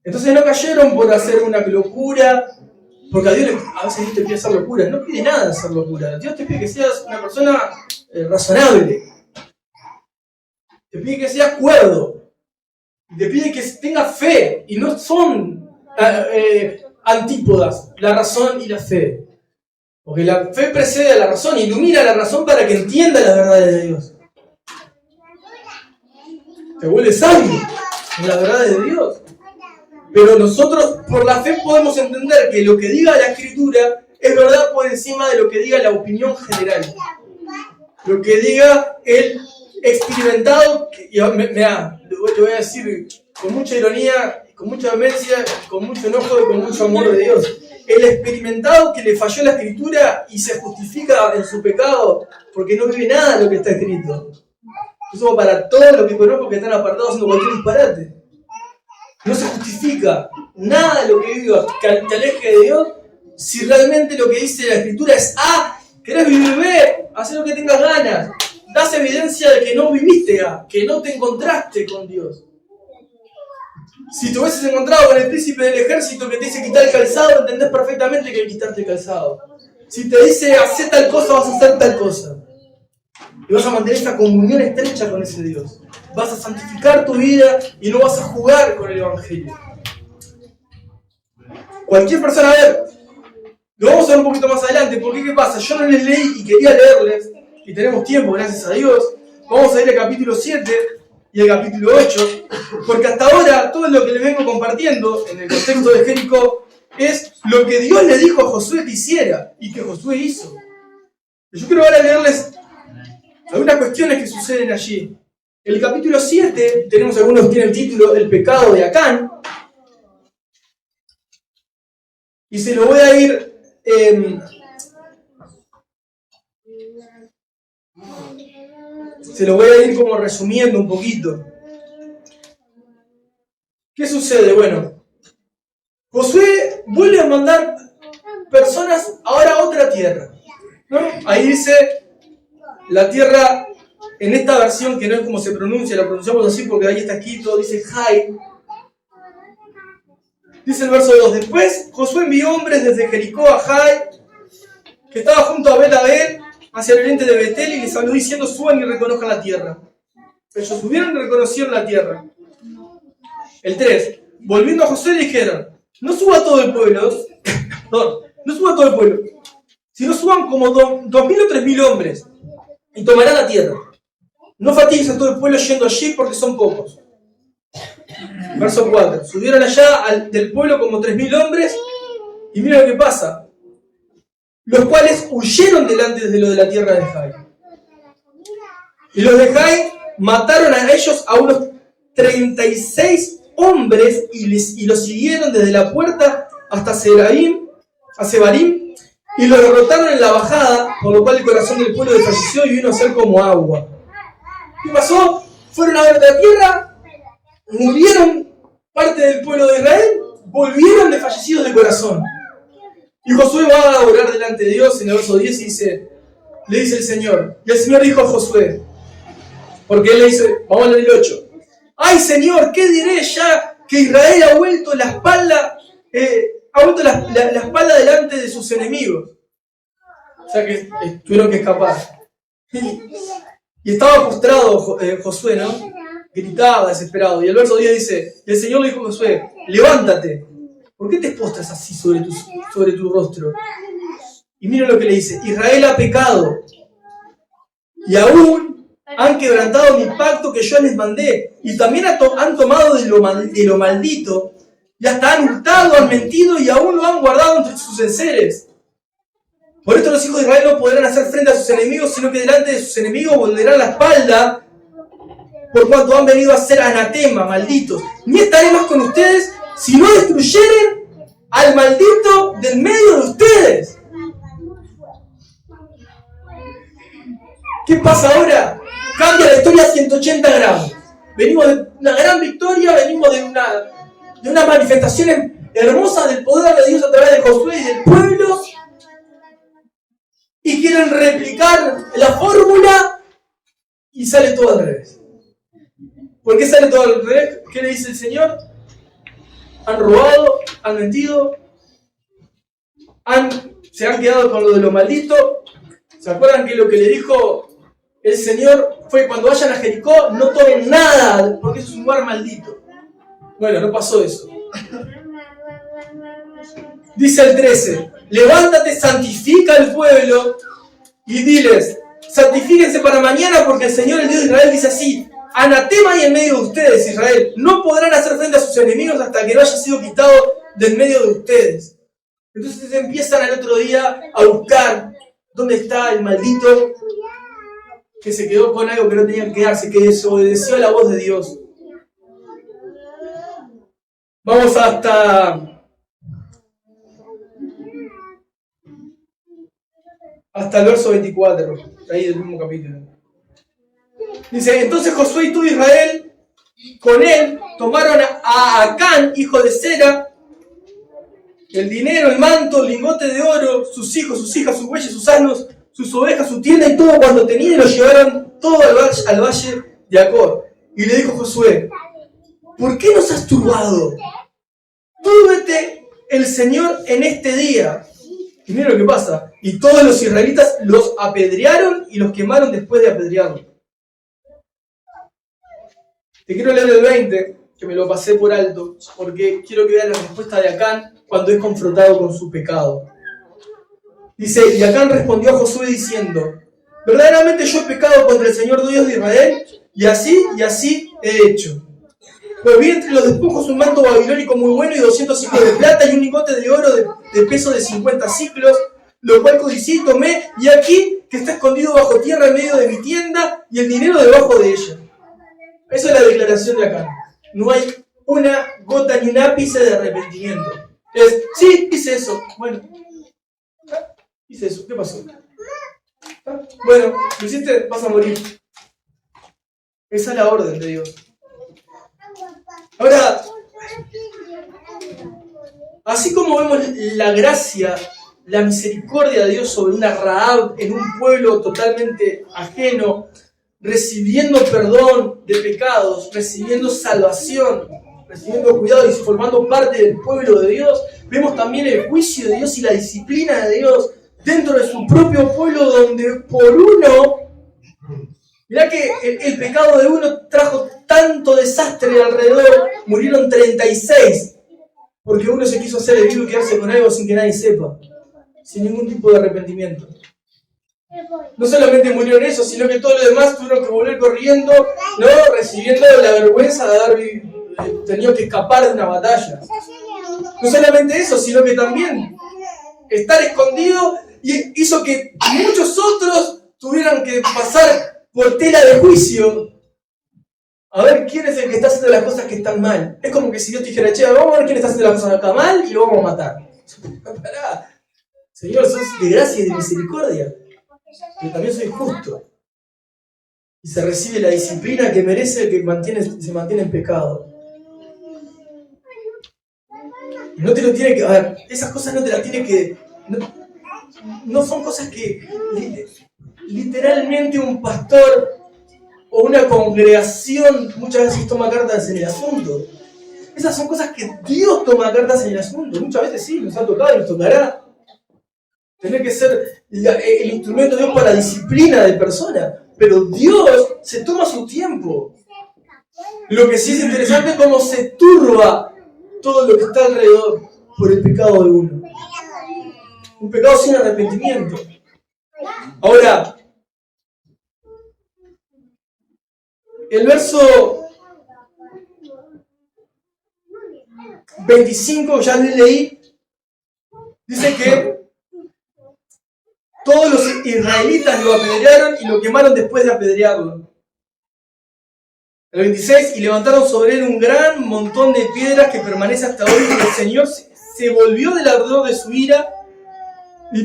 A: Entonces no cayeron por hacer una locura, porque a Dios a veces Dios te pide hacer locuras, no pide nada de hacer locuras. Dios te pide que seas una persona razonable, te pide que seas cuerdo, te pide que tengas fe, y no son antípodas, la razón y la fe. Porque la fe precede a la razón, ilumina la razón para que entienda las verdades de Dios. Te vuelve sabio en las verdades de Dios. Pero nosotros por la fe podemos entender que lo que diga la Escritura es verdad por encima de lo que diga la opinión general. Lo que diga el experimentado, y mirá, le voy a decir con mucha ironía, con mucha vehemencia, con mucho enojo y con mucho amor de Dios. El experimentado que le falló la Escritura y se justifica en su pecado porque no vive nada de lo que está escrito. Eso para todos los que conozco que están apartados haciendo cualquier disparate. No se justifica nada de lo que viva que te aleje de Dios si realmente lo que dice la Escritura es ¿querés vivir B? Haz lo que tengas ganas. Das evidencia de que no viviste que no te encontraste con Dios. Si te hubieses encontrado con el príncipe del ejército que te dice quitar el calzado, entendés perfectamente que hay que quitarte el calzado. Si te dice hacer tal cosa, vas a hacer tal cosa. Y vas a mantener esta comunión estrecha con ese Dios. Vas a santificar tu vida y no vas a jugar con el Evangelio. Cualquier persona, lo vamos a ver un poquito más adelante, porque ¿qué pasa? Yo no les leí y quería leerles, y tenemos tiempo, gracias a Dios. Vamos a ir al capítulo 7 y al capítulo 8, porque hasta ahora todo lo que les vengo compartiendo en el contexto de Jericó es lo que Dios le dijo a Josué que hiciera y que Josué hizo. Yo quiero ahora leerles algunas cuestiones que suceden allí. En el capítulo 7 tenemos algunos que tienen el título El pecado de Acán, y se lo voy a ir como resumiendo un poquito. ¿Qué sucede? Bueno, Josué vuelve a mandar personas ahora a otra tierra, ¿no? Ahí dice la tierra, en esta versión que no es como se pronuncia, la pronunciamos así porque ahí está escrito, dice Jai. Dice el verso 2, después Josué envió hombres desde Jericó a Jai, que estaba junto a Bet-Abel, hacia el oriente de Betel, y les habló diciendo, suban y reconozcan la tierra. Ellos subieron y reconocieron la tierra. El 3, volviendo a Josué dijeron, no suba todo el pueblo, sino suban como 2.000 o 3.000 hombres, y tomarán la tierra. No fatigues a todo el pueblo yendo allí, porque son pocos. Verso 4, subieron allá del pueblo como 3.000 hombres, y mira lo que pasa, los cuales huyeron delante de lo de la tierra de Jai. Y los de Jai mataron a ellos a unos 36 hombres y los siguieron desde la puerta hasta Sebarim, y lo derrotaron en la bajada, por lo cual el corazón del pueblo desfalleció y vino a ser como agua. ¿Qué pasó? Fueron a ver la tierra, murieron parte del pueblo de Israel, volvieron desfallecidos de corazón. Y Josué va a orar delante de Dios en el verso 10 y le dice el Señor, y el Señor dijo a Josué, porque él le dice, vamos a leer el 8, ¡ay Señor, qué diré ya que Israel ha vuelto la espalda, la espalda delante de sus enemigos? O sea que tuvieron que escapar. Y estaba postrado Josué, ¿no? gritaba desesperado. Y el verso 10 dice, el Señor le dijo a Josué, levántate. ¿Por qué te postras así sobre tu rostro? Y mira lo que le dice, Israel ha pecado y aún han quebrantado mi pacto que yo les mandé. Y también han tomado de lo maldito y hasta han hurtado, han mentido y aún lo han guardado entre sus enseres. Por esto los hijos de Israel no podrán hacer frente a sus enemigos, sino que delante de sus enemigos volverán la espalda, por cuanto han venido a ser anatema, malditos. Ni estaré más con ustedes si no destruyeren al maldito del medio de ustedes. ¿Qué pasa ahora? Cambia la historia a 180 grados. Venimos de una gran victoria, venimos de unas manifestaciones hermosas del poder de Dios a través de Josué y del pueblo, y quieren replicar la fórmula y sale todo al revés. ¿Por qué sale todo al revés? ¿Qué le dice el Señor? Han robado, han mentido, se han quedado con lo de lo maldito. ¿Se acuerdan que lo que le dijo el Señor fue cuando vayan a Jericó, no tomen nada, porque eso es un lugar maldito? Bueno, no pasó eso. Dice el 13, levántate, santifica al pueblo y diles, santifíquense para mañana porque el Señor, el Dios de Israel, dice así, anatema hay en medio de ustedes, Israel, no podrán hacer frente a sus enemigos hasta que no haya sido quitado del medio de ustedes. Entonces empiezan al otro día a buscar dónde está el maldito que se quedó con algo que no tenía que quedarse, que desobedeció a la voz de Dios. Vamos hasta el verso 24, ahí del mismo capítulo. Dice, entonces Josué y todo Israel, con él, tomaron a Acán, hijo de Zera, el dinero, el manto, el lingote de oro, sus hijos, sus hijas, sus bueyes, sus asnos, sus ovejas, su tienda y todo cuando tenían, y lo llevaron todo al valle de Acor. Y le dijo Josué, ¿por qué nos has turbado? Túrbete el Señor en este día. Y mira lo que pasa. Y todos los israelitas los apedrearon y los quemaron después de apedrearlos. Te quiero leer el 20, que me lo pasé por alto, porque quiero que veas la respuesta de Acán cuando es confrontado con su pecado. Dice, y Acán respondió a Josué diciendo, verdaderamente yo he pecado contra el Señor Dios de Israel, y así he hecho. Pues vi entre los despojos un manto babilónico muy bueno y 200 ciclos de plata y un lingote de oro de peso de 50 ciclos, lo cual codicié y tomé, y aquí que está escondido bajo tierra en medio de mi tienda y el dinero debajo de ella. Esa es la declaración de Acán. No hay una gota ni un ápice de arrepentimiento. Es, sí, hice eso. Bueno, hice eso. ¿Qué pasó? Bueno, lo hiciste, vas a morir. Esa es la orden de Dios. Ahora, así como vemos la gracia, la misericordia de Dios sobre una Rahab en un pueblo totalmente ajeno, recibiendo perdón de pecados, recibiendo salvación, recibiendo cuidado y formando parte del pueblo de Dios, vemos también el juicio de Dios y la disciplina de Dios dentro de su propio pueblo, donde por uno, mirá que el pecado de uno trajo tanto desastre alrededor, murieron 36, porque uno se quiso hacer el vivo y quedarse con algo sin que nadie sepa, sin ningún tipo de arrepentimiento. No solamente murieron eso, sino que todos los demás tuvieron que volver corriendo, ¿no? Recibiendo la vergüenza de haber tenido que escapar de una batalla. No solamente eso, sino que también estar escondido hizo que muchos otros tuvieran que pasar por tela de juicio a ver quién es el que está haciendo las cosas que están mal. Es como que si Dios te dijera, che, vamos a ver quién está haciendo las cosas acá mal y lo vamos a matar. Pará. Señor, sos de gracia y de misericordia. Pero también soy justo. Y se recibe la disciplina que merece el que se mantiene en pecado. Y no te lo tiene que... A ver, esas cosas no te las tiene que... No son cosas que literalmente un pastor o una congregación muchas veces toma cartas en el asunto. Esas son cosas que Dios toma cartas en el asunto. Muchas veces sí, nos ha tocado y nos tocará. Tener que ser el instrumento de Dios para la disciplina de personas. Pero Dios se toma su tiempo. Lo que sí es interesante es cómo se turba todo lo que está alrededor por el pecado de uno. Un pecado sin arrepentimiento. Ahora, el verso 25, ya le leí, dice que todos los israelitas lo apedrearon y lo quemaron después de apedrearlo. El 26, y levantaron sobre él un gran montón de piedras que permanece hasta hoy, y el Señor se volvió del ardor de su ira, y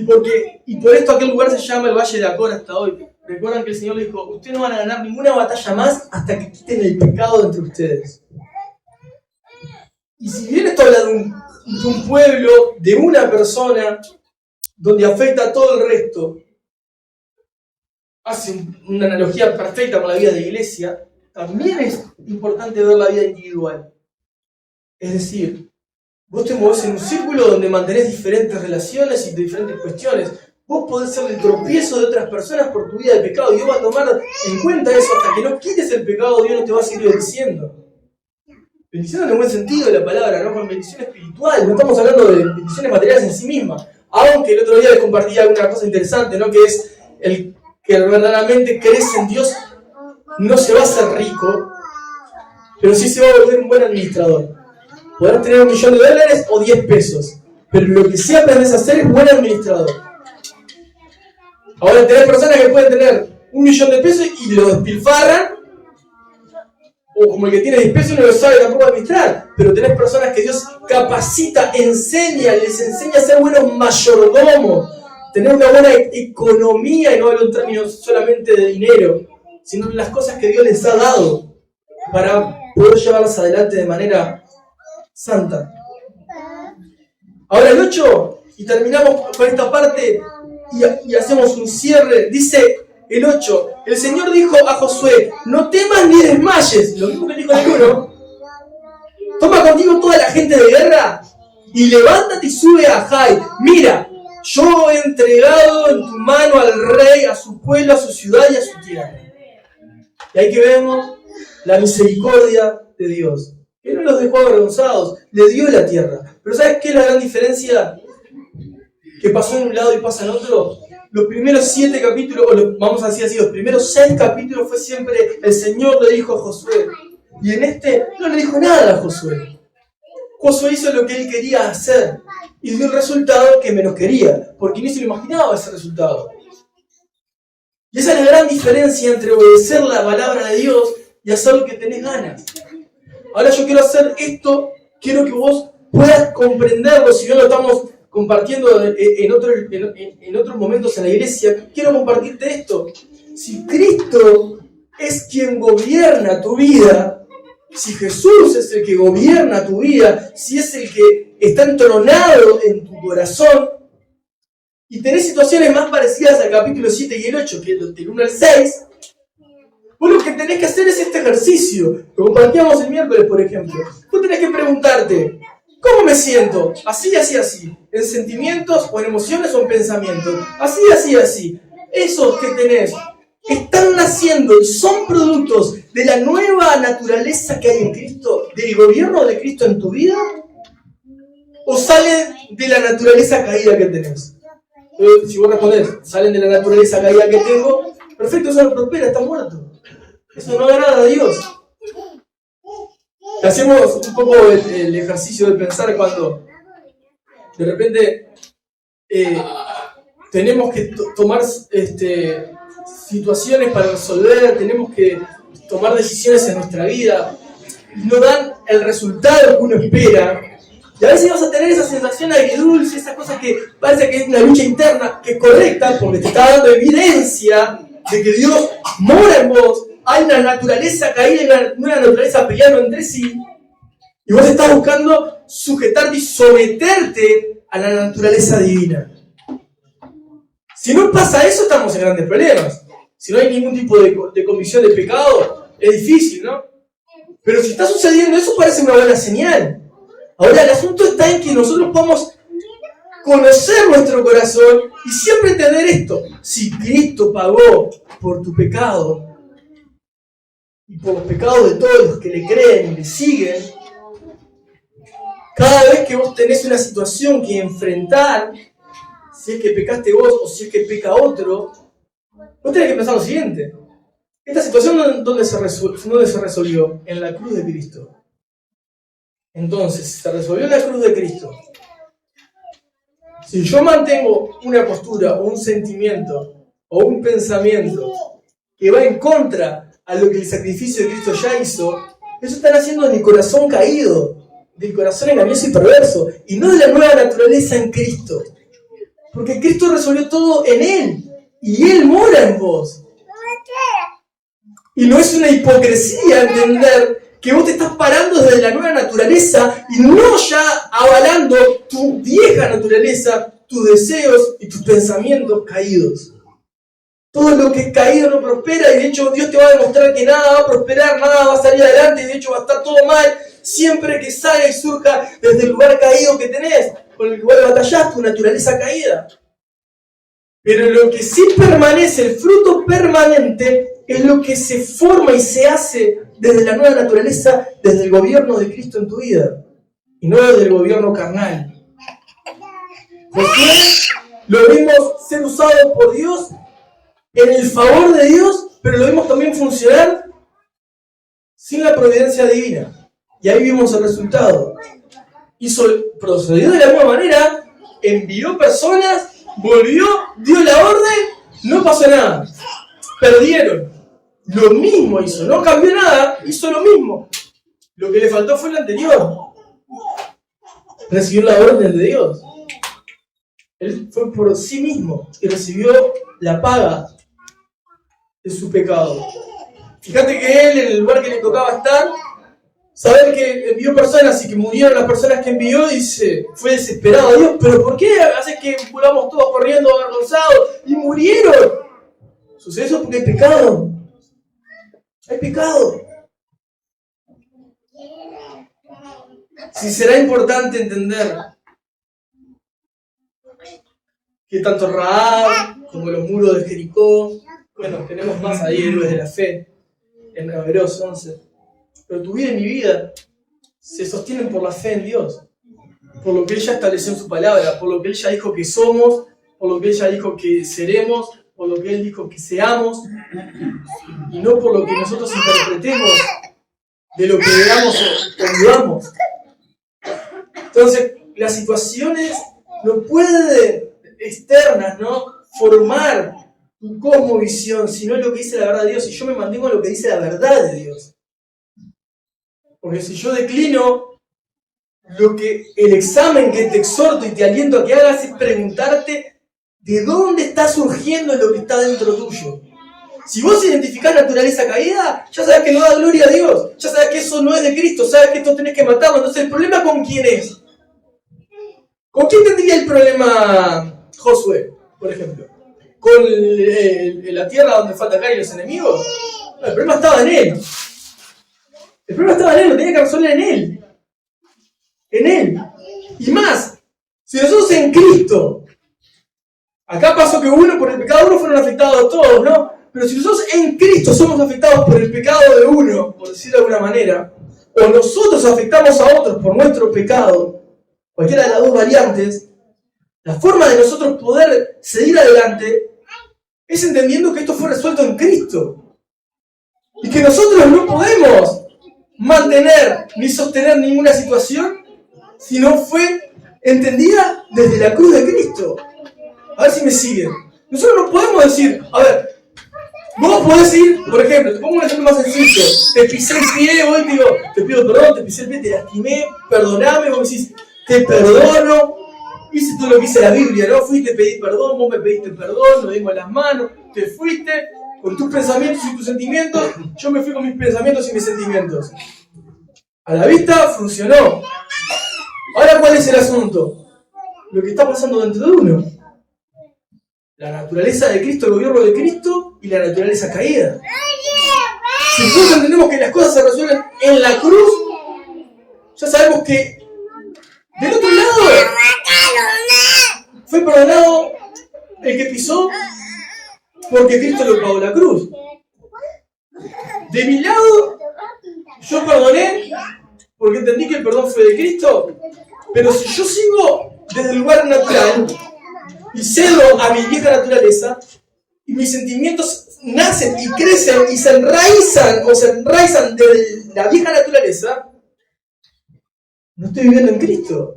A: por esto aquel lugar se llama el Valle de Acor hasta hoy. Recuerdan que el Señor le dijo, ustedes no van a ganar ninguna batalla más hasta que quiten el pecado de entre ustedes. Y si bien esto habla de un pueblo, de una persona, donde afecta a todo el resto, hace una analogía perfecta con la vida de iglesia, también es importante ver la vida individual. Es decir, vos te movés en un círculo donde mantenés diferentes relaciones y diferentes cuestiones. Vos podés ser el tropiezo de otras personas por tu vida de pecado. Dios va a tomar en cuenta eso. Hasta que no quites el pecado, Dios no te va a seguir bendiciendo. Bendición en el buen sentido de la palabra, no con bendición espiritual. No estamos hablando de bendiciones materiales en sí mismas. Aunque el otro día les compartí alguna cosa interesante, ¿no? Que es el que verdaderamente crees en Dios, no se va a hacer rico, pero sí se va a volver un buen administrador. Podrás tener $1.000.000 o 10 pesos, pero lo que sí aprendes a hacer es buen administrador. Ahora tenés personas que pueden tener $1.000.000 y lo despilfarran, o como el que tiene 10 pesos y no lo sabe tampoco administrar, pero tenés personas que Dios capacita, enseña, les enseña a ser buenos mayordomos, tener una buena economía, y no hablo en términos solamente de dinero, sino en las cosas que Dios les ha dado para poder llevarlas adelante de manera santa. Ahora el 8, y terminamos con esta parte y hacemos un cierre. Dice el 8, el Señor dijo a Josué, no temas ni desmayes, lo mismo que dijo el 1, toma contigo toda la gente de guerra y levántate y sube a Jai. Mira, yo he entregado en tu mano al rey, a su pueblo, a su ciudad y a su tierra. Y ahí que vemos la misericordia de Dios. Él no los dejó avergonzados, le dio la tierra. Pero ¿sabes qué es la gran diferencia? Que pasó en un lado y pasa en otro. Los primeros 7 capítulos, vamos a decir así, los primeros 6 capítulos fue siempre el Señor le dijo a Josué. Y en este no le dijo nada a Josué. Josué hizo lo que él quería hacer y dio el resultado que menos quería, porque ni se lo imaginaba ese resultado. Y esa es la gran diferencia entre obedecer la palabra de Dios y hacer lo que tenés ganas. Ahora yo quiero hacer esto, quiero que vos puedas comprenderlo, si bien lo estamos compartiendo en otros momentos en la iglesia, quiero compartirte esto. Si Cristo es quien gobierna tu vida, si Jesús es el que gobierna tu vida, si es el que está entronado en tu corazón, y tenés situaciones más parecidas al capítulo 7 y el 8, que del 1 al 6, vos lo que tenés que hacer es este ejercicio. Lo compartíamos el miércoles, por ejemplo. Vos tenés que preguntarte, ¿cómo me siento? Así, así, así. ¿En sentimientos o en emociones o en pensamientos? Así, así, así. Esos que tenés están naciendo y son productos de la nueva naturaleza que hay en Cristo, del gobierno de Cristo en tu vida, o salen de la naturaleza caída que tenés. Si vos respondés, salen de la naturaleza caída que tengo, perfecto, eso no prospera, está muerto. Eso no agrada a Dios. Hacemos un poco el ejercicio de pensar cuando de repente tenemos que tomar situaciones para resolver, tenemos que tomar decisiones en nuestra vida, no dan el resultado que uno espera. Y a veces vas a tener esa sensación agridulce, esa cosa que parece que es una lucha interna, que es correcta, porque te está dando evidencia de que Dios mora en vos. Hay una naturaleza caída, una naturaleza peleando entre sí, y vos estás buscando sujetarte y someterte a la naturaleza divina. Si no pasa eso, estamos en grandes problemas. Si no hay ningún tipo de convicción de pecado, es difícil, ¿no? Pero si está sucediendo eso, parece una buena señal. Ahora, el asunto está en que nosotros podamos conocer nuestro corazón y siempre entender esto. Si Cristo pagó por tu pecado, y por los pecados de todos los que le creen y le siguen, cada vez que vos tenés una situación que enfrentar, si es que pecaste vos o si es que peca otro, vos tenés que pensar lo siguiente. Esta situación, ¿dónde se resolvió? En la cruz de Cristo. Entonces, se resolvió en la cruz de Cristo. Si yo mantengo una postura o un sentimiento o un pensamiento que va en contra a lo que el sacrificio de Cristo ya hizo, eso están haciendo de mi corazón caído, del corazón engañoso y perverso, y no de la nueva naturaleza en Cristo. Porque Cristo resolvió todo en Él, y Él mora en vos. Y no es una hipocresía entender que vos te estás parando desde la nueva naturaleza y no ya avalando tu vieja naturaleza, tus deseos y tus pensamientos caídos. Todo lo que es caído no prospera y de hecho Dios te va a demostrar que nada va a prosperar, nada va a salir adelante y de hecho va a estar todo mal siempre que salga y surja desde el lugar caído que tenés, con el cual batallás, tu naturaleza caída. Pero lo que sí permanece, el fruto permanente, es lo que se forma y se hace desde la nueva naturaleza, desde el gobierno de Cristo en tu vida, y no desde el gobierno carnal. Josué lo vimos ser usado por Dios en el favor de Dios, pero lo vimos también funcionar sin la providencia divina. Y ahí vimos el resultado. Procedió de la misma manera, envió personas, volvió, dio la orden, no pasó nada. Perdieron. Lo mismo hizo, no cambió nada, hizo lo mismo. Lo que le faltó fue el anterior. Recibió la orden de Dios. Él fue por sí mismo y recibió la paga de su pecado. Fíjate que él, en el lugar que le tocaba estar, saber que envió personas y que murieron las personas que envió, dice, fue desesperado. Dios, ¿pero por qué haces que volamos todos corriendo avergonzados y murieron? Sucede eso porque hay pecado. Hay pecado. Si será importante entender que tanto Rahab como los muros de Jericó, bueno, tenemos más ahí héroes de la fe, en Hebreos 11, pero tu vida y mi vida se sostienen por la fe en Dios, por lo que Él ya estableció en su palabra, por lo que Él ya dijo que somos, por lo que Él ya dijo que seremos, por lo que Él dijo que seamos, y no por lo que nosotros interpretemos de lo que veamos o vivamos. Entonces, las situaciones no pueden externas, ¿no?, formar tu cosmovisión, sino lo que dice la verdad de Dios, y yo me mantengo a lo que dice la verdad de Dios. Porque si yo declino, el examen que te exhorto y te aliento a que hagas es preguntarte de dónde está surgiendo lo que está dentro tuyo. Si vos identificás naturaleza caída, ya sabes que no da gloria a Dios, ya sabes que eso no es de Cristo, sabes que esto tenés que matarlo. Entonces, ¿el problema con quién es? ¿Con quién tendría el problema Josué, por ejemplo? ¿Con la tierra donde falta caer los enemigos? No, el problema estaba en él. El problema estaba en él, lo tenía que resolver en él. En él. Y más, si nosotros en Cristo, acá pasó que por el pecado de uno fueron afectados todos, ¿no? Pero si nosotros en Cristo somos afectados por el pecado de uno, por decirlo de alguna manera, o nosotros afectamos a otros por nuestro pecado, cualquiera de las dos variantes, la forma de nosotros poder seguir adelante es entendiendo que esto fue resuelto en Cristo. Y que nosotros no podemos mantener ni sostener ninguna situación si no fue entendida desde la cruz de Cristo. A ver si me siguen. Nosotros no podemos decir, a ver, vos podés ir, por ejemplo, te pongo un ejemplo más sencillo, te pisé el pie, vos te digo, te pido perdón, te pisé el pie, te lastimé, perdoname, vos decís, te perdono, hice todo lo que dice la Biblia, ¿no? Fuiste, pedí perdón, vos me pediste perdón, nos dimos las manos, te fuiste con tus pensamientos y tus sentimientos, yo me fui con mis pensamientos y mis sentimientos. A la vista funcionó. Ahora, ¿cuál es el asunto? Lo que está pasando dentro de uno. La naturaleza de Cristo, el gobierno de Cristo y la naturaleza caída. Si nosotros entendemos que las cosas se resuelven en la cruz, ya sabemos que del otro lado fue perdonado el que pisó porque Cristo lo pagó la cruz. De mi lado, yo perdoné porque entendí que el perdón fue de Cristo, pero si yo sigo desde el lugar natural y cedo a mi vieja naturaleza, y mis sentimientos nacen y crecen y se enraizan desde la vieja naturaleza, no estoy viviendo en Cristo.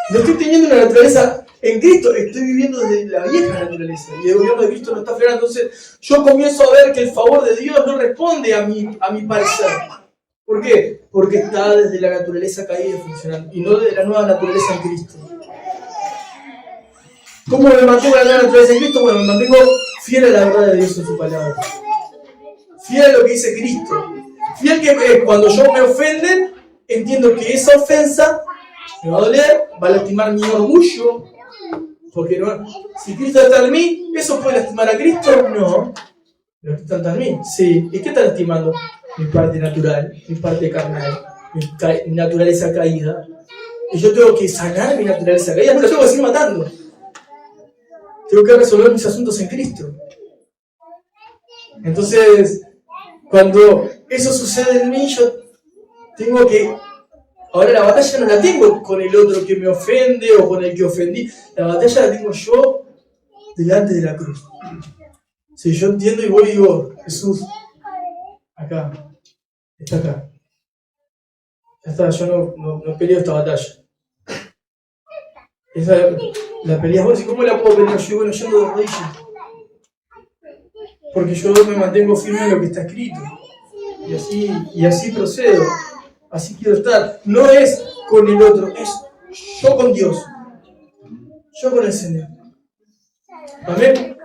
A: No estoy teniendo una naturaleza en Cristo, estoy viviendo desde la vieja naturaleza. Y el gobierno de Cristo no está frenando. Entonces yo comienzo a ver que el favor de Dios no responde a mi parecer. ¿Por qué? Porque está desde la naturaleza caída funcionando y no desde la nueva naturaleza en Cristo. ¿Cómo me mantengo en la nueva naturaleza en Cristo? Bueno, me mantengo fiel a la verdad de Dios en su palabra. Fiel a lo que dice Cristo. Fiel que cuando yo me ofenden, entiendo que esa ofensa me va a doler, va a lastimar mi orgullo. Porque no, si Cristo está en mí, ¿eso puede lastimar a Cristo? No. Pero Cristo está en mí. Sí. ¿Y qué está lastimando? Mi parte natural, mi parte carnal, mi naturaleza caída. Y yo tengo que sanar mi naturaleza caída, pero tengo que seguir matando. Tengo que resolver mis asuntos en Cristo. Entonces, cuando eso sucede en mí, yo tengo que... Ahora la batalla no la tengo con el otro que me ofende o con el que ofendí. La batalla la tengo yo delante de la cruz. Si yo entiendo y voy y digo, Jesús, acá, está acá. Ya está, yo no peleo esta batalla. La peleas vos, ¿y cómo la puedo pelear yo? Bueno, yendo de rodillas. Porque yo me mantengo firme en lo que está escrito. Y así procedo. Así quiero estar. No es con el otro, es yo con Dios. Yo con el Señor. Amén.